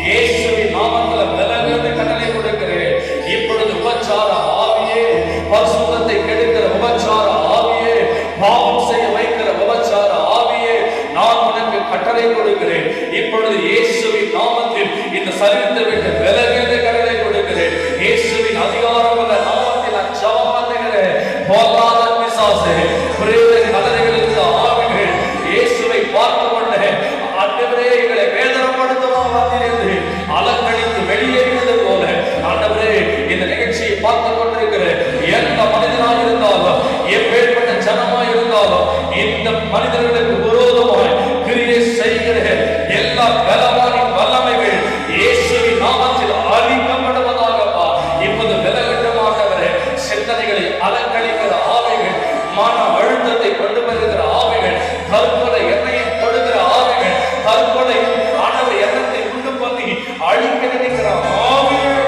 இயேசுவின் நாமத்தில் விலகுவது கட்டளை கொடுக்கிறேன். இப்பொழுது உபச்சார ஆவியே, பரிசுத்தத்தை கெடுக்கிற உபச்சார ஆவியே, பாவம் செய்ய வைக்கிற உபச்சார ஆவியே, நான் உனக்கு கட்டளை கொடுக்கிறேன். இப்பொழுது இயேசுவின் நாமத்தில் இந்த சரீரத்தை விட்டு விலகுவது கட்டளை நாமத்திலே பிரேத கல்லறைகளில் இருந்த ஆவிகள் இயேசுவை பார்த்து கொண்டே ஆண்டவரே எங்களை வேதனைப்படுத்துமா வந்திருந்து அலங்கடித்து வெளியேறினது போல ஆண்டவரே இந்த நிகழ்ச்சியை பார்த்து கொண்டிருக்கிற எந்த மனிதனாக இருந்தாலும் எப்பேற்பட்ட ஜனமாக இருந்தாலும் இந்த மனிதர்களுக்கு விரோதமாய் கிரியை செய்கிற எல்லா பலவானின் வல்லமைகள் இயேசுவின் நாமத்தில் அழிக்கப்படுவதாகப்பா இப்போது விலகட்டமாகவரே சிந்தனைகளை அலங்கழிக்கிற ஆவைகள் மன அழுத்தத்தை கொண்டு வருகிற ஆவைகள் தற்கொலை எண்ணெயை கொடுக்கிற ஆவைகள் தற்கொலை ஆனவர் எண்ணத்தை உண்டு பண்ணி அழிக்க நினைக்கிற ஆவைகள்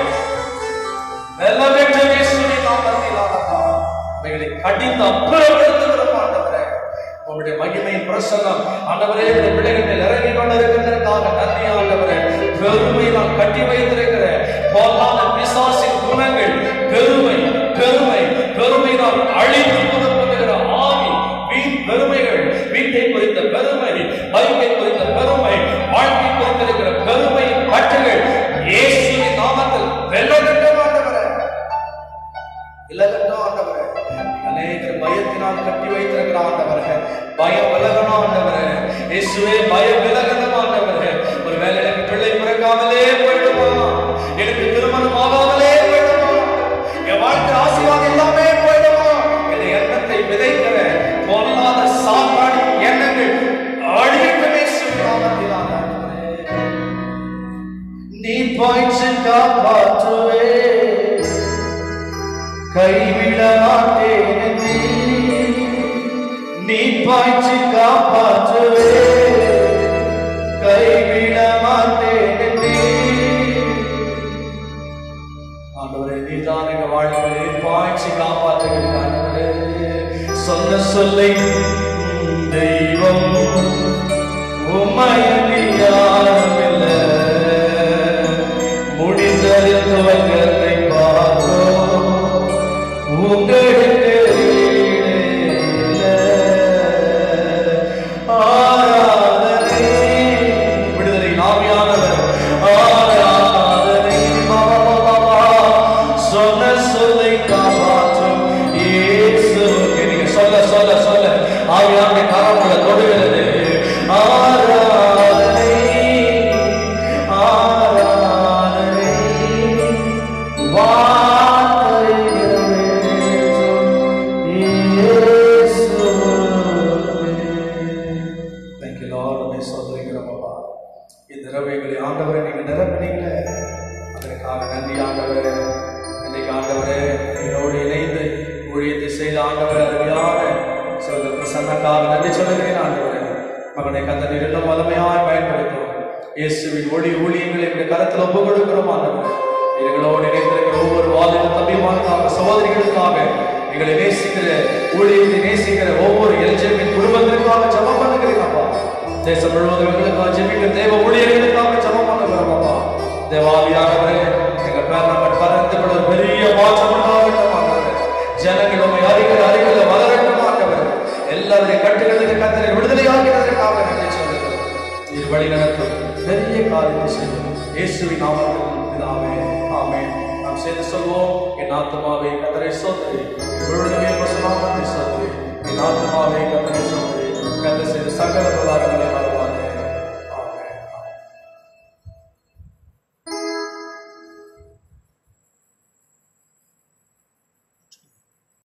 வெல்லவெற்ற இயேசுவின் நாமத்திலாகப்பா அவைகளை கடிந்து அப்புறப்படுத்துகிற ஆண்டவரே உங்களுடைய மகிமையின் பிரசன்னம் ஆண்டவரே இந்த பிள்ளைகள் இறங்கி கொண்டிருக்கிறதற்காக நன்றி ஆண்டவரே பெருமை நான் கட்டி வைத்திருக்கிற பொல்லாத பிசாசின் குணங்கள் பெருமை பெருமை பெருமை நான் அழித்து கொடுக்கிற ஆவி வீண் பெருமைகள் வீட்டை குறித்த பெருமை பைக்கை குறித்த பெருமை வாழ்க்கை குறித்திருக்கிற பெருமையின் கட்டுகள் இயேசுவின் நாமத்தில் வெல்லகட்டும் ஆண்டவரே இலகட்டும் ஆண்டவரே அநேகர் பயத்தினால் கட்டி வைத்திருக்கிற ஆண்டவரே பயம் விலகணும் ஆண்டவரே இயேசுவே பயம் விலகணும் ஆண்டவரே ஒருவேளை எனக்கு பிள்ளை பிறக்காமலே போயிடுமா எனக்கு திருமணம் ஆகாமலே போயிடுமா என் வாழ்க்கை ஆசீர்வாதம் எல்லாமே போயிடுமா என்ற எண்ணத்தை விதைக்கிற பொல்லாத சாப்பாடு எண்ணங்கள் அழிக்கவே நாமத்திலாக நீ பாய்ச்சி காப்பாற்றுவே கைவிட மாட்டேன் நீ பாய்ச்சி காப்பாற்றுவே கைவிட மாட்டேன் ஆண்டவரே நீதான் எங்க வாழ்க்கையை பாய்ச்சி காப்பாற்றுகிறார் சொன்ன சொல்லை தெய்வம் உம்மையன்றி யாரும் இல்லை முடிந்தது துவக்கத்தை பார்த்தோம் உங்களுக்கு ஆராதனை விடுதலை ஆவியானவர் ஆராதனை சொன்ன சொல்லை காப்பாற்றும் இயேசுவுக்கு நீங்க சொல்ல சொல்ல சொல்ல ஆவியானவருடைய கரம் உங்களை தொடுகிறது ஆராதனை ஆராதனை வார்த்தை நிறைவேற்றும் இயேசுவுக்கு. Thank you Lord. உம்மை ஸ்தோத்திரிக்கிறோம் அப்பா. இந்த இரவுகளை ஆண்டவரே நீங்க நிரப்பினீங்களே அதற்காக நன்றி ஆண்டவரே. இன்னைக்கு ஆண்டவரே என்னோடு இணைந்து ஊழியத்தை செய்த ஆண்டவரே அருமையான சகோதர பிரசன்னக்காக நன்றி சொல்லுகிறேன் ஆண்டவரே. மகனை கர்த்தர் இன்னும் வல்லமையாய் பயன்படுத்தும் இயேசுவின் ஒளி ஊழியங்களை எங்களுடைய கரத்தில் ஒப்புக் கொடுக்கிறோம் ஆண்டவரே. எங்களோடு இணைந்திருக்கிற ஒவ்வொரு வாலிப தம்பிமாருக்காக சகோதரிகளுக்காக எங்களை நேசிக்கிற ஊழியத்தை நேசிக்கிற ஒவ்வொரு எல்ஜேபின் குடும்பத்திற்காக ஜெபம் பண்ணுகிறேன் அப்பா. தேசம் முழுவதும் எங்களுக்காக ஜெபிக்கிற தேவ ஊழியர்களுக்காக ஜெபம் பண்ணுகிறோம் அப்பா. தேவாவியானவரே எங்க பேர் நம்ம பறந்து ஒரு பெரிய மாற்றம் உண்டாகட்டும் ஆண்டவரே. ஜனங்கள் உம்மை அறிகிற அறிவில் வளரட்டும் ஆண்டவரே. எல்லாருடைய கட்டுகளுக்கு கர்த்தரை விடுதலையாக்கிறதற்காக நன்றி சொல்லுகிறோம். இது வழி நடத்தும் பெரிய காரியத்தை செய்யும் இயேசுவின் நாமத்தில் பிதாவே ஆமென். நாம் சேர்ந்து சொல்வோம் என் ஆத்துமாவே கர்த்தரை ஸ்தோத்திரி முழுவதுமே பசுநாமத்தை ஸ்தோத்திரி என் ஆத்துமாவே கர்த்தரை ஸ்தோத்திரி கர்த்தர் செய்த சகல உபகாரங்களை